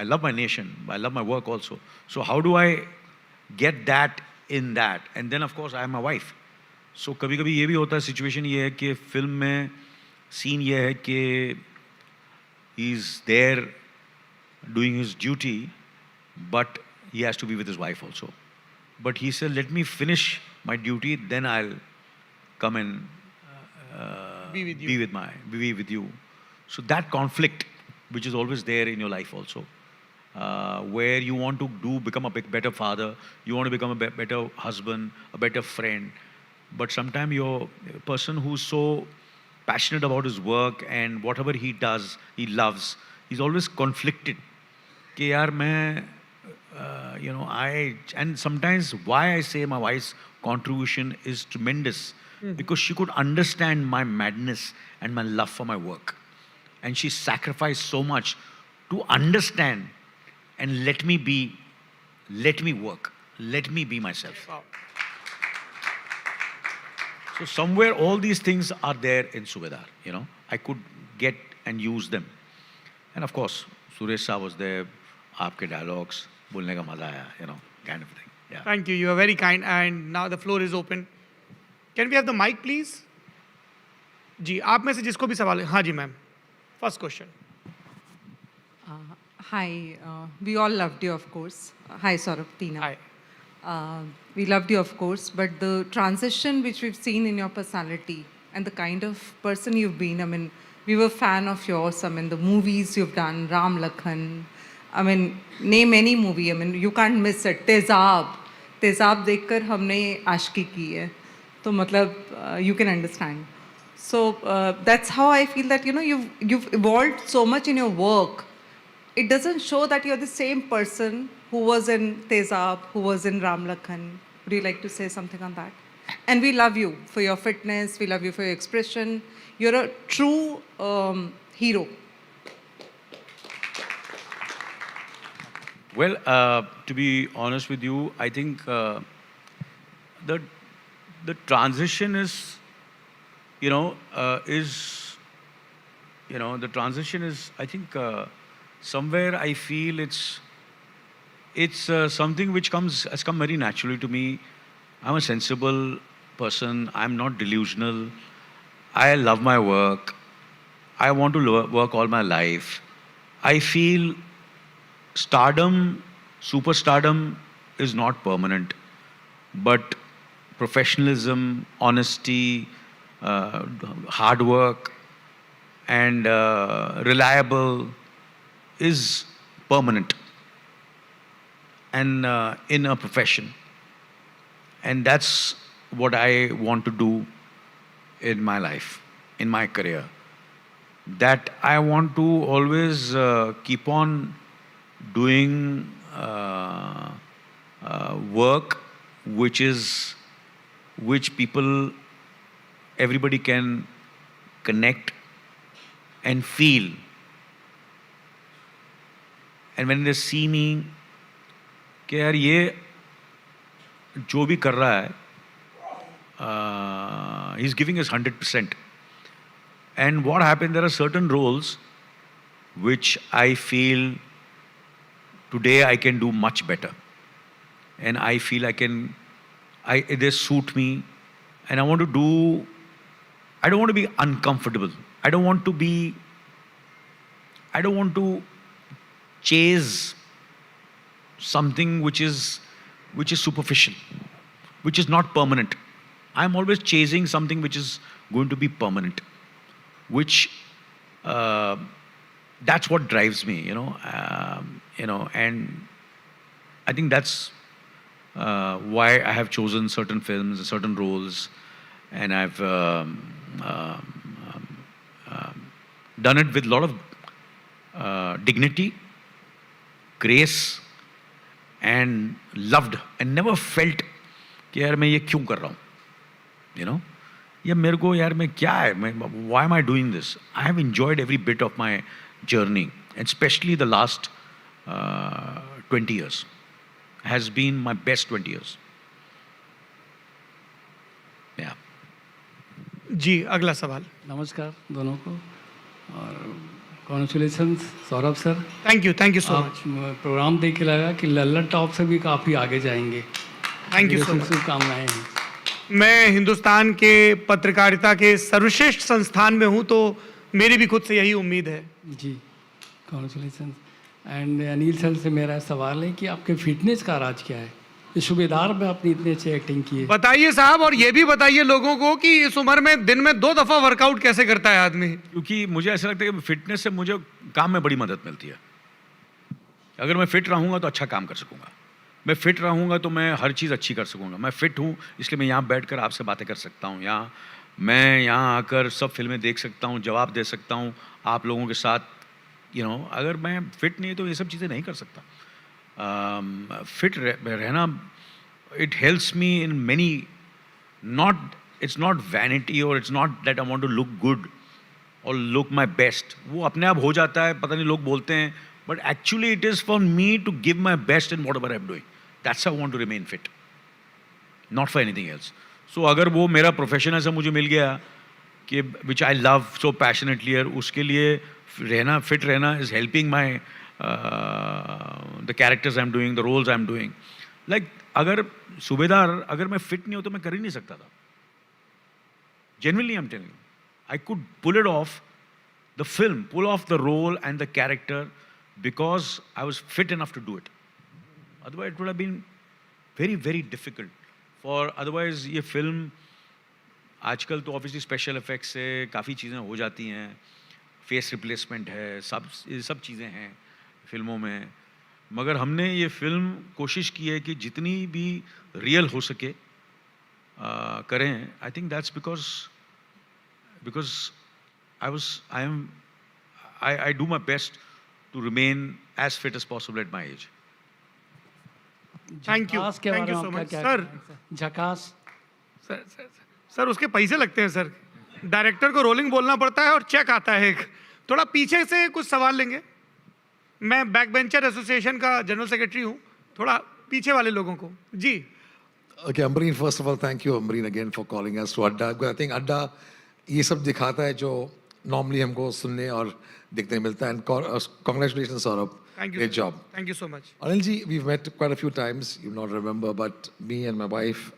love my nation, I love my work also. So how do I get that in that? And then of course I am my wife. सो कभी कभी ये भी होता है, सिचुएशन ये है कि फिल्म में सीन ये है कि he is there doing his duty, but he has to be with his wife also, but he said let me finish my duty, then I will come and be with you. So that conflict which is always there in your life also, where you want to become a better father, you want to become a better husband, a better friend, but sometimes you're a person who's so passionate about his work and whatever he does, he loves, he's always conflicted. कि यार मैं, and sometimes why I say my wife's contribution is tremendous, because she could understand my madness and my love for my work. And she sacrificed so much to understand and let me work, let me be myself. Wow. So somewhere all these things are there in Subedar, I could get and use them. And of course, Suresh Sir was there, aapke dialogues, bolne ka maza aaya, kind of thing. Yeah. Thank you. You are very kind. And now the floor is open. Can we have the mic, please? जी, आप में से जिसको भी सवाल है। हाँ जी ma'am, first question. Hi, we all loved you, of course. Hi, Saurabh, Tina. Hi. We loved you, of course, but the transition which we've seen in your personality and the kind of person you've been, I mean, we were fan of yours. I mean, the movies you've done, Ram Lakhan, I mean, name any movie, I mean, you can't miss it. तेज़ाब देखकर हमने आशिकी की है, तो मतलब you can understand. So that's how I feel that, you've evolved so much in your work. It doesn't show that you're the same person who was in Tezab, who was in Ram Lakhan. Would you like to say something on that? And we love you for your fitness, we love you for your expression. You're a true hero. Well, to be honest with you, I think the transition is, the transition is, I think, somewhere I feel it's something which has come very naturally to me. I'm a sensible person. I'm not delusional. I love my work. I want to work all my life. I feel superstardom is not permanent, but professionalism, honesty, hard work, and reliable is permanent and in a profession. And that's what I want to do in my life, in my career. That I want to always keep on doing work which everybody can connect and feel. And when they see me, कि यार ये जो भी कर रहा है, he's giving us 100%. And what happened, there are certain roles which I feel today I can do much better. And I feel they suit me. And I don't want to be uncomfortable. I don't want to chase something which is superficial, which is not permanent. I'm always chasing something which is going to be permanent, which that's what drives me, and I think that's why I have chosen certain films, certain roles, and I've done it with a lot of dignity, grace, and loved, and never felt कि यार मैं ये क्यों कर रहा हूँ, ये मेरे को यार मैं क्या है, why am I doing this? I have enjoyed every bit of my journey, and especially the last 20 years has been my best 20 years. Yeah. जी, अगला सवाल. नमस्कार दोनों को और congratulations Saurabh sir. Thank you सो आप मच. प्रोग्राम देख के लगा कि लल्लन टॉप से भी काफ़ी आगे जाएंगे. Thank you so much. शुभकामनाएं हैं. मैं हिंदुस्तान के पत्रकारिता के सर्वश्रेष्ठ संस्थान में हूं, तो मेरी भी खुद से यही उम्मीद है. जी कॉन्ग्रेचुलेशंस. एंड अनिल सर से मेरा सवाल है कि आपके फिटनेस का राज क्या है? इस सूबेदार में आपने इतनी अच्छी एक्टिंग की है. बताइए साहब, और ये भी बताइए लोगों को कि इस उम्र में दिन में 2 दफा वर्कआउट कैसे करता है आदमी. क्योंकि मुझे ऐसा लगता है कि फिटनेस से मुझे काम में बड़ी मदद मिलती है. अगर मैं फिट रहूँगा तो अच्छा काम कर सकूँगा. मैं फिट रहूँगा तो मैं हर चीज़ अच्छी कर सकूँगा. मैं फिट हूँ इसलिए मैं यहाँ बैठकर आपसे बातें कर सकता हूँ. मैं यहाँ आकर सब फिल्में देख सकता हूँ, जवाब दे सकता हूँ आप लोगों के साथ. अगर मैं फिट नहीं तो ये सब चीज़ें नहीं कर सकता. फिट रहना, it helps me in many, it's not vanity और it's not that I want to look good और लुक माय बेस्ट. वो अपने आप हो जाता है, पता नहीं लोग बोलते हैं, but actually it is for me to give my best in whatever I am doing. That's I want to remain fit, not for anything else. So अगर वो मेरा प्रोफेशन ऐसा मुझे मिल गया कि विच आई लव सो पैशनेटली, उसके लिए रहना, फिट रहना is helping my the characters I am doing, the roles I am doing. Like अगर सूबेदार, अगर मैं फिट नहीं हो तो मैं कर ही नहीं सकता था. Genuinely I'm telling you, I could pull it off, the film, pull off the role and the character because I was fit enough to do it. Otherwise it would have been very, very difficult. Otherwise ये film, आजकल तो obviously special effects से काफ़ी चीज़ें हो जाती हैं, face replacement है, सब चीज़ें हैं फिल्मों में. मगर हमने ये फिल्म कोशिश की है कि जितनी भी रियल हो सके करें. I think that's because I do my best to remain as fit as possible at my age. Thank you so much sir. झकास. सर उसके पैसे लगते हैं सर. डायरेक्टर को रोलिंग बोलना पड़ता है और चेक आता है एक. थोड़ा पीछे से कुछ सवाल लेंगे. मैं बैक बेंचर एसोसिएशन का जनरल सेक्रेटरी हूँ. थोड़ा पीछे वाले लोगों को. जी. Okay, Ambreen, first of all, thank you, Ambreen, again for calling us to Adda. I think Adda ये सब दिखाता है जो normally हमको सुनने और देखने मिलता है. And congratulations, Saurabh. Thank you. Great job. Thank you so much. Anil ji, we've met quite a few times. You not remember, but me and my wife,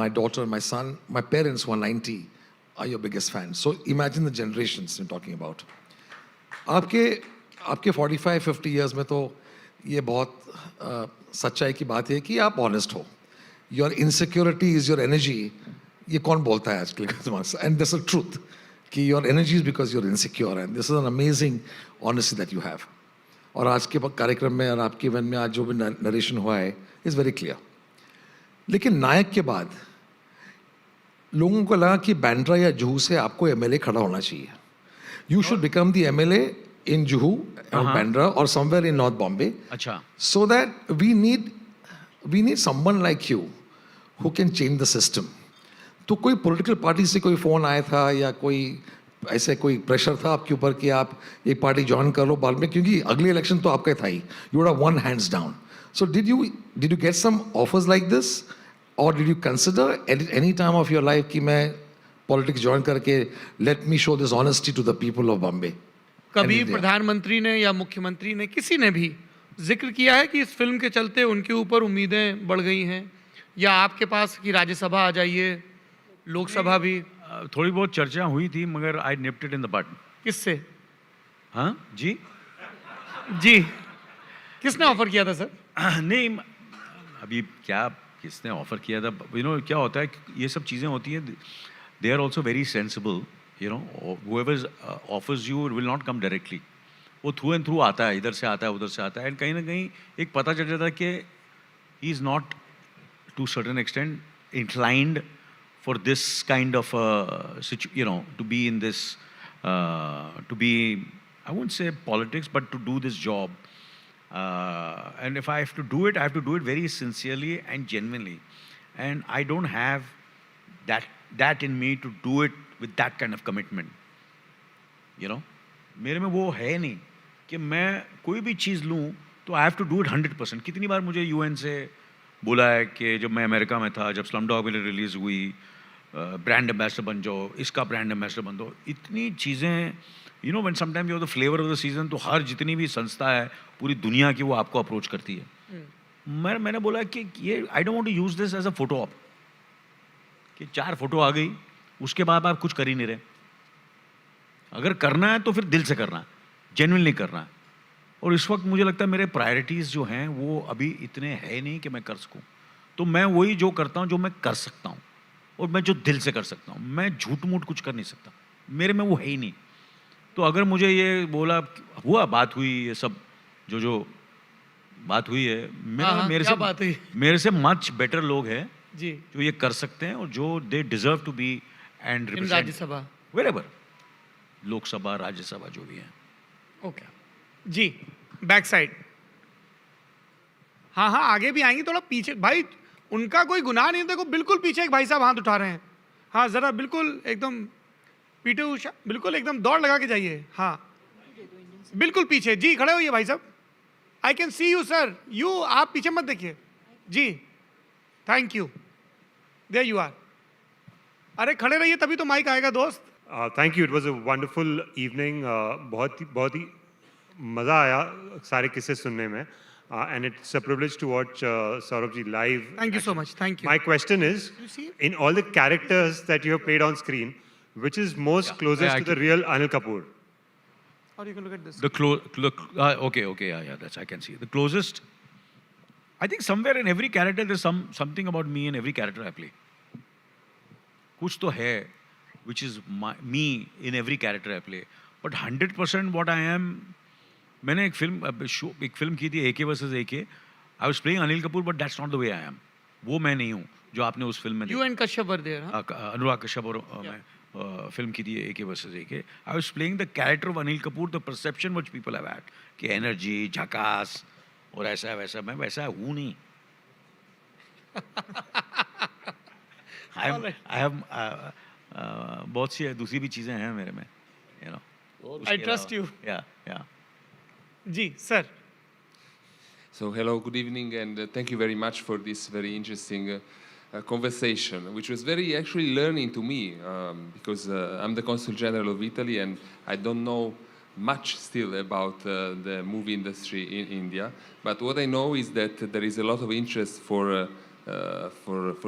my daughter, my son, my parents who are 90 are your biggest fans. So imagine the generations you're talking about. आपके 45-50 years में तो ये बहुत सच्चाई की बात है कि आप honest हो. Your insecurity is your energy. ये कौन बोलता है आजकल के ज़माने से? And this is the truth. कि your energy is because you're insecure, and this is an amazing honesty that you have. और आज के कार्यक्रम में और आपके इवेंट में आज जो भी नरेशन हुआ है इज़ वेरी क्लियर. लेकिन नायक के बाद लोगों को लगा कि बांद्रा या जुहू से आपको एमएलए खड़ा होना चाहिए. You should become the MLA in Juhu or Bandra or somewhere in North Bombay. अच्छा. So that we need someone like you who can change the system. तो कोई पॉलिटिकल पार्टी से कोई फ़ोन आया था या कोई ऐसे कोई प्रेशर था आपके ऊपर कि आप एक पार्टी ज्वाइन कर लो बाद में, क्योंकि अगले इलेक्शन तो आपका था ही. You would have won hands down. So did you get some offers like this और did you consider at any time of your life कि मैं पॉलिटिक्स ज्वाइन करके let me show this honesty to the people of Bombay. कभी प्रधानमंत्री ने या मुख्यमंत्री ने किसी ने भी जिक्र किया है कि इस फिल्म के चलते उनके ऊपर उम्मीदें बढ़ गई हैं, या आपके पास कि राज्यसभा आ जाइए, लोकसभा भी? थोड़ी बहुत चर्चा हुई थी मगर आई निप्ट इट इन द बट। किससे? हाँ जी। जी, किसने ऑफर किया था सर? नहीं, अभी क्या किसने ऑफर किया था, यू नो क्या होता है, ये सब चीज़ें होती हैं, they are also very sensible, you know, whoever offers you will not come directly, वो थ्रू एंड थ्रू आता है, इधर से आता है उधर से आता है, एंड कहीं ना कहीं एक पता चल जाता है कि he is not to certain extent inclined for this kind of you know, to be in this to be, I won't say politics, but to do this job, and if I have to do it, I have to do it very sincerely and genuinely, and I don't have that in me to do it with that kind of commitment, you know. मेरे में वो है नहीं कि मैं कोई भी चीज़ लूँ तो I have to do it 100%। कितनी बार मुझे यूएन से बोला है कि जब मैं अमेरिका में था, जब स्लमडॉग मिलियनेयर रिलीज़ हुई, ब्रांड एम्बेसडर बन जाओ, इसका ब्रांड एम्बेसडर बन जाओ, इतनी चीज़ें, you know, when sometime you are the flavour of the season, तो हर जितनी भी संस्था है पूरी दुनिया की वो आपको अप्रोच करती है। मैंने बोला कि ये I don't want to use this as a photo op, कि 4 फोटो आ गई उसके बाद आप कुछ कर ही नहीं रहे। अगर करना है तो फिर दिल से करना है, जेन्युइनली करना है। और इस वक्त मुझे लगता है मेरे प्रायोरिटीज़ जो हैं वो अभी इतने हैं नहीं कि मैं कर सकूं, तो मैं वही जो करता हूं जो मैं कर सकता हूं और मैं जो दिल से कर सकता हूं। मैं झूठ मूठ कुछ कर नहीं सकता, मेरे में वो है ही नहीं। तो अगर मुझे ये बोला हुआ, बात हुई, ये सब जो बात हुई है, मेरे से मच बेटर लोग हैं जी जो ये कर सकते हैं और जो they deserve to be and in Rajya Sabha, wherever, Lok Sabha, Rajya Sabha, जो भी है। ओके जी, बैक साइड। हाँ हाँ, आगे भी आएंगे, थोड़ा पीछे भाई, उनका कोई गुनाह नहीं। देखो बिल्कुल पीछे एक भाई साहब हाथ उठा रहे हैं। हाँ जरा बिल्कुल एकदम पीटे उषा, बिल्कुल एकदम दौड़ लगा के जाइए। हाँ बिल्कुल पीछे जी, खड़े होइए भाई साहब। I can see you sir, you, आप पीछे मत देखिए जी। Thank you, there you are. अरे खड़े रहिए तभी तो माइक आएगा दोस्त। Thank you, it was a wonderful evening. बहुत ही मज़ा आया सारे किस्से सुनने में, and it's a privilege to watch Saurabh ji live. Thank you so much, thank you. My question is, in all the characters that you have played on screen, which is most closest to the real Anil Kapoor? Or you can look at this. Okay, yeah, that's, I can see. The closest, I think somewhere in every character there's something about me in every character I play. कुछ तो है, which is me in every character I play. But 100% what I am, मैंने एक फिल्म की थी AK versus AK. I was playing Anil Kapoor, but that's not the way I am. वो मैं नहीं हूँ जो आपने उस फिल्म में You and Kashyap were there, huh? Anurag Kashyap और मैं फिल्म की थी AK versus AK. I was playing the character of Anil Kapoor, the perception which people have had कि एनर्जी, झकास और ऐसा वैसा, मैं वैसा हूँ नहीं। I have बहुत सी दूसरी भी चीज़ें हैं मेरे में, you know. I trust you. Yeah. जी sir. So hello, good evening, and thank you very much for this very interesting conversation, which was very actually learning to me, because I'm the Consul General of Italy and I don't know much still about the movie industry in India. But what I know is that there is a lot of interest for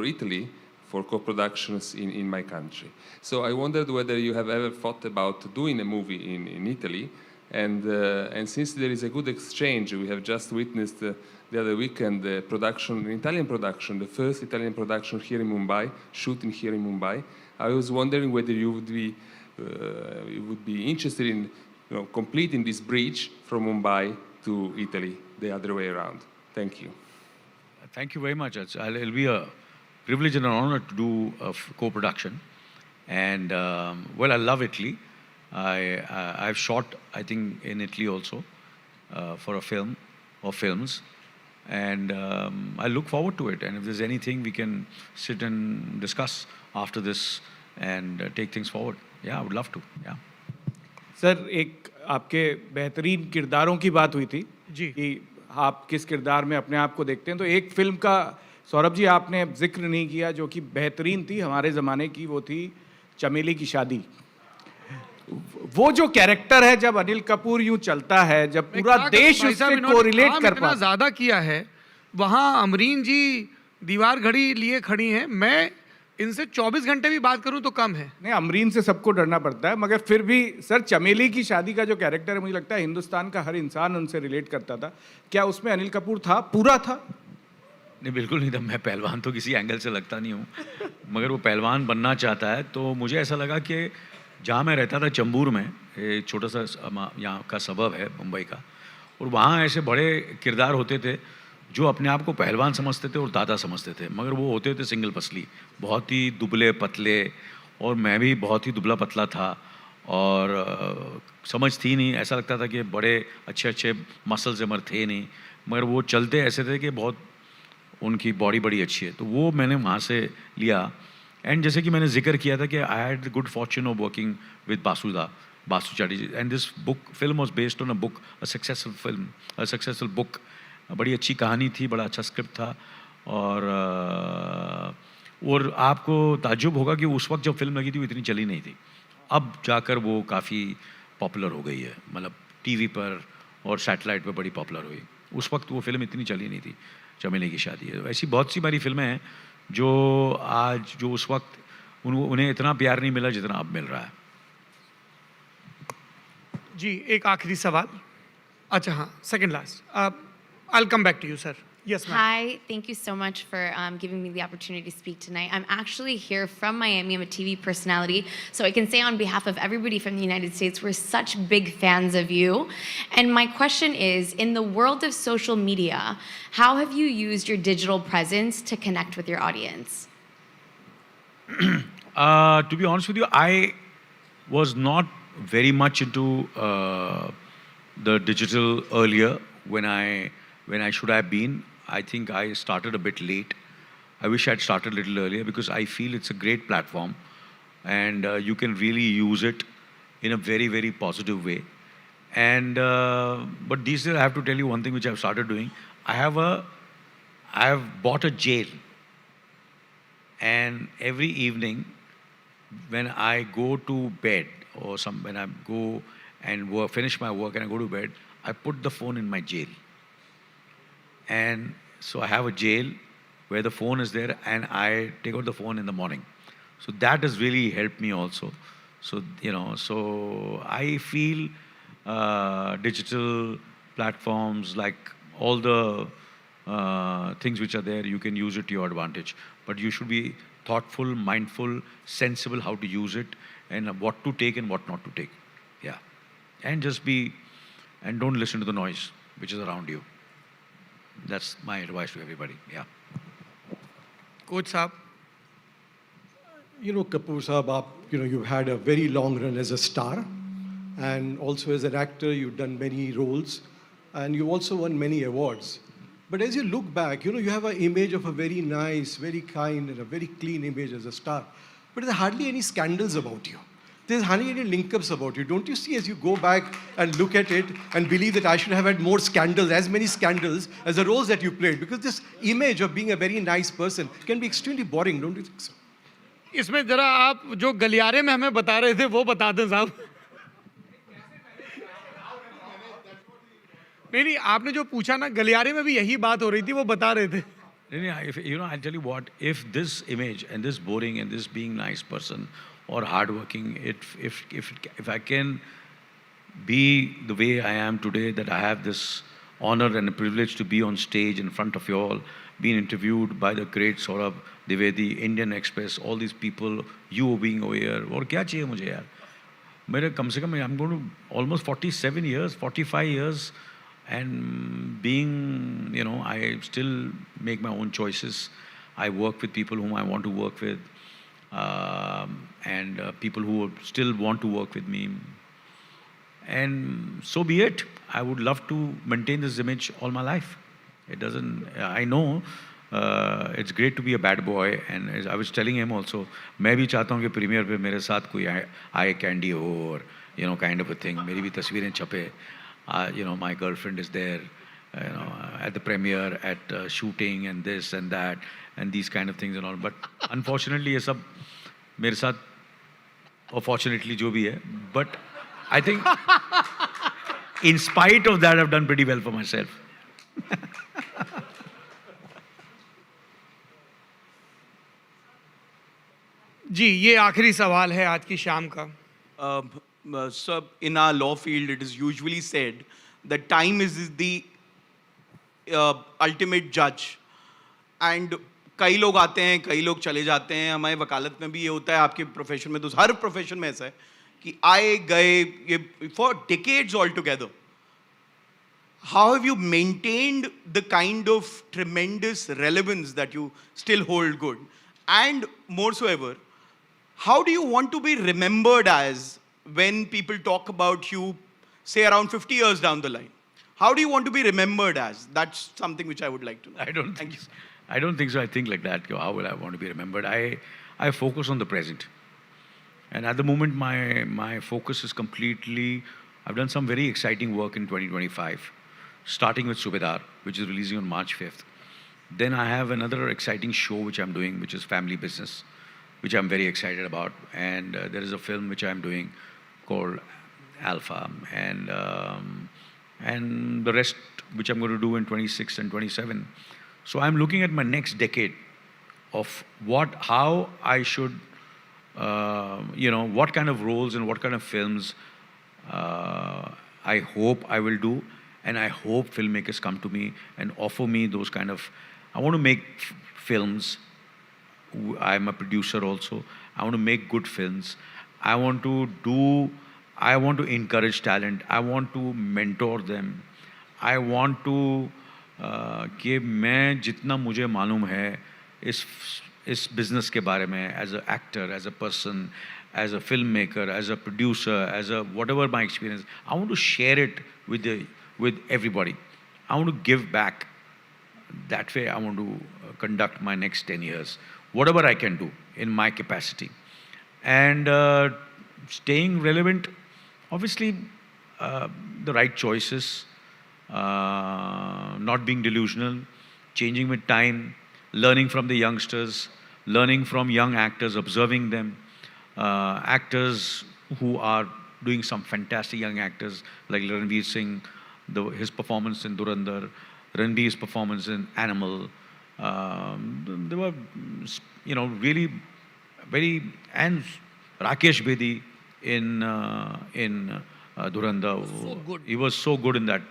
Italy, for co-productions in my country. So I wondered whether you have ever thought about doing a movie in Italy. And since there is a good exchange, we have just witnessed the other weekend the production, an Italian production, the first Italian production here in Mumbai, shooting here in Mumbai. I was wondering whether you would be interested in, you know, completing this bridge from Mumbai to Italy, the other way around. Thank you. Thank you very much. It'll be a privilege and an honor to do a co-production. And well, I love Italy. I've shot, I think, in Italy also for a film or films, and I look forward to it. And if there's anything, we can sit and discuss after this and take things forward. Yeah, I would love to. Yeah. Sir, एक आपके बेहतरीन किरदारों की बात हुई थी जी, कि आप किस किरदार में अपने आप को देखते हैं। तो एक फिल्म का सौरभ जी आपने जिक्र नहीं किया जो कि बेहतरीन थी हमारे ज़माने की, वो थी चमेली की शादी, वो जो कैरेक्टर है जब अनिल कपूर यूं चलता है, जब पूरा देश उससे कोरिलेट कर इतना पाता, ज्यादा किया है, वहां अमरीन जी दीवार घड़ी लिए खड़ी हैं, मैं इनसे 24 घंटे भी बात करूं तो कम है। नहीं अमरीन से सबको डरना पड़ता है, मगर फिर भी सर चमेली की शादी का जो कैरेक्टर है मुझे लगता है हिंदुस्तान का हर इंसान उनसे रिलेट करता था। क्या उसमें अनिल कपूर था, पूरा था? नहीं बिल्कुल नहीं था, मैं पहलवान तो किसी एंगल से लगता नहीं हूँ, मगर वो पहलवान बनना चाहता है। तो मुझे ऐसा लगा कि जहाँ मैं रहता था चंबूर में, एक छोटा सा यहाँ का सबब है मुंबई का, और वहाँ ऐसे बड़े किरदार होते थे जो अपने आप को पहलवान समझते थे और दादा समझते थे, मगर वो होते थे सिंगल पसली, बहुत ही दुबले पतले, और मैं भी बहुत ही दुबला पतला था, और समझ थी नहीं, ऐसा लगता था कि बड़े अच्छे अच्छे मसल से मर थे नहीं, मगर वो चलते ऐसे थे कि बहुत उनकी बॉडी बड़ी अच्छी है। तो वो मैंने वहाँ से लिया। एंड जैसे कि मैंने जिक्र किया था कि I had the good fortune of working with Basu Chatterjee, and this film was based on a book, a successful book. बड़ी अच्छी कहानी थी, बड़ा अच्छा स्क्रिप्ट था, और आपको ताज्जुब होगा कि उस वक्त जब फिल्म लगी थी वो इतनी चली नहीं थी, अब जाकर वो काफ़ी पॉपुलर हो गई है, मतलब टीवी पर और सैटेलाइट पर बड़ी पॉपुलर हुई। उस वक्त वो फिल्म इतनी चली नहीं थी, चमेली की शादी है। ऐसी बहुत सी हमारी फिल्में हैं जो आज, जो उस वक्त उन्हें इतना प्यार नहीं मिला जितना अब मिल रहा है। जी एक आखिरी सवाल, अच्छा हाँ, second last, I'll come back to you, sir. Yes, ma'am. Hi, thank you so much for giving me the opportunity to speak tonight. I'm actually here from Miami. I'm a TV personality, so I can say on behalf of everybody from the United States, we're such big fans of you. And my question is, in the world of social media, how have you used your digital presence to connect with your audience? To be honest with you, I was not very much into the digital earlier when I should have been. I think I started a bit late. I wish I'd started a little earlier because I feel it's a great platform, and you can really use it in a very, very positive way. And but these days I have to tell you one thing which I've started doing. I have bought a jail, and every evening when I go to bed, or when I go and finish my work and I go to bed, I put the phone in my jail. And so I have a jail where the phone is there, and I take out the phone in the morning. So that has really helped me also. So, so I feel digital platforms, like all the things which are there, you can use it to your advantage. But you should be thoughtful, mindful, sensible how to use it, and what to take and what not to take. Yeah. And and don't listen to the noise which is around you. That's my advice to everybody. Yeah. Coach साहब, You know, Kapoor Saab, you've had a very long run as a star, and also as an actor, you've done many roles, and you've also won many awards. But as you look back, you have an image of a very nice, very kind, and a very clean image as a star. But there's hardly any scandals about you. There's hardly any link-ups about you. Don't you see, as you go back and look at it and believe that I should have had more scandals, as many scandals as the roles that you played? Because this image of being a very nice person can be extremely boring, don't you think so? इसमें जरा आप जो गलियारे में हमें बता रहे थे वो बता दें साहब। नहीं, आपने जो पूछा ना, गलियारे में भी यही बात हो रही थी, वो बता रहे थे। I'll tell you what, if this image and this boring and this being nice person or hardworking, if I can be the way I am today, that I have this honor and a privilege to be on stage in front of you all, being interviewed by the great Saurabh Dwivedi, Indian Express, all these people, you being over here, और क्या चाहिए मुझे यार? मेरे कम से कम, I'm going to almost 47 years, 45 years, and being, I still make my own choices. I work with people whom I want to work with, and people who still want to work with me. And so be it. I would love to maintain this image all my life. I know it's great to be a bad boy, and as I was telling him also, मैं भी चाहता हूँ कि प्रीमियर पे मेरे साथ कोई eye candy हो, और kind of a thing. मेरी भी तस्वीरें छपे. My girlfriend is there, at the premiere, at shooting, and this and that, and these kind of things and all. But unfortunately, ये सब मेरे साथ or fortunately जो भी है, but I think in spite of that I've done pretty well for myself. जी, ये आखिरी सवाल है आज की शाम का। Sir, in our law field, it is usually said that time is the ultimate judge. And कई लोग आते हैं, कई लोग चले जाते हैं. हमारे वकालत में भी ये होता है, आपके प्रोफेशन में तो हर प्रोफेशन में ऐसा है कि आए गए ये for decades altogether. How have you maintained the kind of tremendous relevance that you still hold good? And more so ever, how do you want to be remembered as when people talk about you, say around 50 years down the line? How do you want to be remembered as? That's something which I would like to know. I don't think so. I think like that. How will I want to be remembered? I focus on the present. And at the moment, my focus is completely, I've done some very exciting work in 2025, starting with Subedar, which is releasing on March 5th. Then I have another exciting show which I'm doing, which is Family Business, which I'm very excited about. And there is a film which I'm doing called Alpha. And the rest, which I'm going to do in 26 and 27. So I'm looking at my next decade of how I should, what kind of roles and what kind of films I hope I will do. And I hope filmmakers come to me and offer me those kind of, I want to make films. I'm a producer also. I want to make good films. I want to encourage talent. I want to mentor them. I want to कि मैं जितना मुझे मालूम है इस बिजनेस के बारे में as an actor, as a person, as a filmmaker, as a producer, as a whatever my experience, I want to share it with everybody. I want to give back. That way I want to conduct my next 10 years, whatever I can do in my capacity. And staying relevant, obviously the right choices, not being delusional, changing with time, learning from the youngsters, learning from young actors, observing them, actors who are doing some fantastic young actors like Ranveer Singh, his performance in Dhurandhar, Ranveer's performance in Animal. They were, really very, and Rakesh Bedi in Dhurandhar. So good. He was so good in that.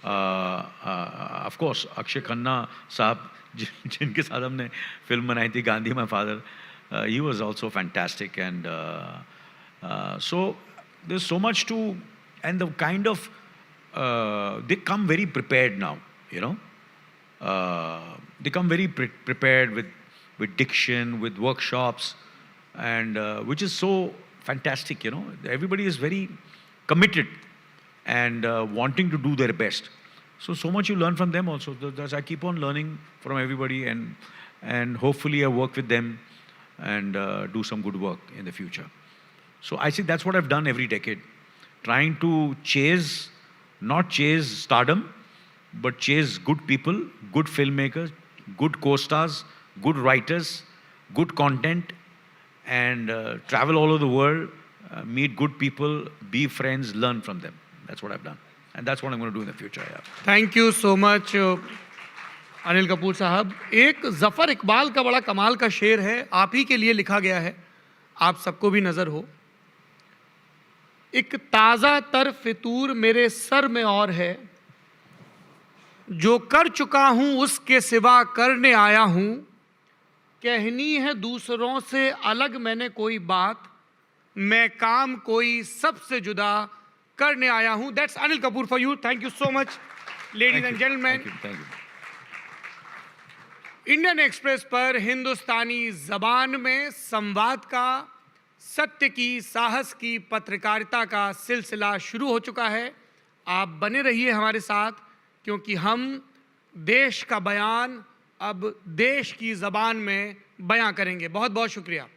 Of course, Akshay Khanna साहब जिनके साथ हमने फिल्म बनाई थी Gandhi my father, he was also fantastic. And so there's so much to, and the kind of they come very prepared now, they come very prepared with diction, with workshops, and which is so fantastic. Everybody is very committed and wanting to do their best. So much you learn from them also. I keep on learning from everybody, and hopefully I work with them and do some good work in the future. So I think that's what I've done every decade, trying to not chase stardom, but chase good people, good filmmakers, good co-stars, good writers, good content, and travel all over the world, meet good people, be friends, learn from them. That's what I've done. And that's what I'm going to do in the future. Yeah. Thank you so much Anil Kapoor साहब। एक जफ़र इकबाल का बड़ा कमाल का शेर है, आप ही के लिए लिखा गया है, आप सबको भी नज़र हो। एक ताज़ा तर फितूर मेरे सर में और है, जो कर चुका हूँ उसके सिवा करने आया हूँ, कहनी है दूसरों से अलग मैंने कोई बात, मैं काम कोई सबसे जुदा करने आया हूँ। That's Anil Kapoor for you. Thank you so much, ladies and gentlemen. Thank you. Indian express पर हिंदुस्तानी ज़बान में संवाद का, सत्य की, साहस की, पत्रकारिता का सिलसिला शुरू हो चुका है। आप बने रहिए हमारे साथ, क्योंकि हम देश का बयान अब देश की ज़बान में बयां करेंगे। बहुत बहुत शुक्रिया।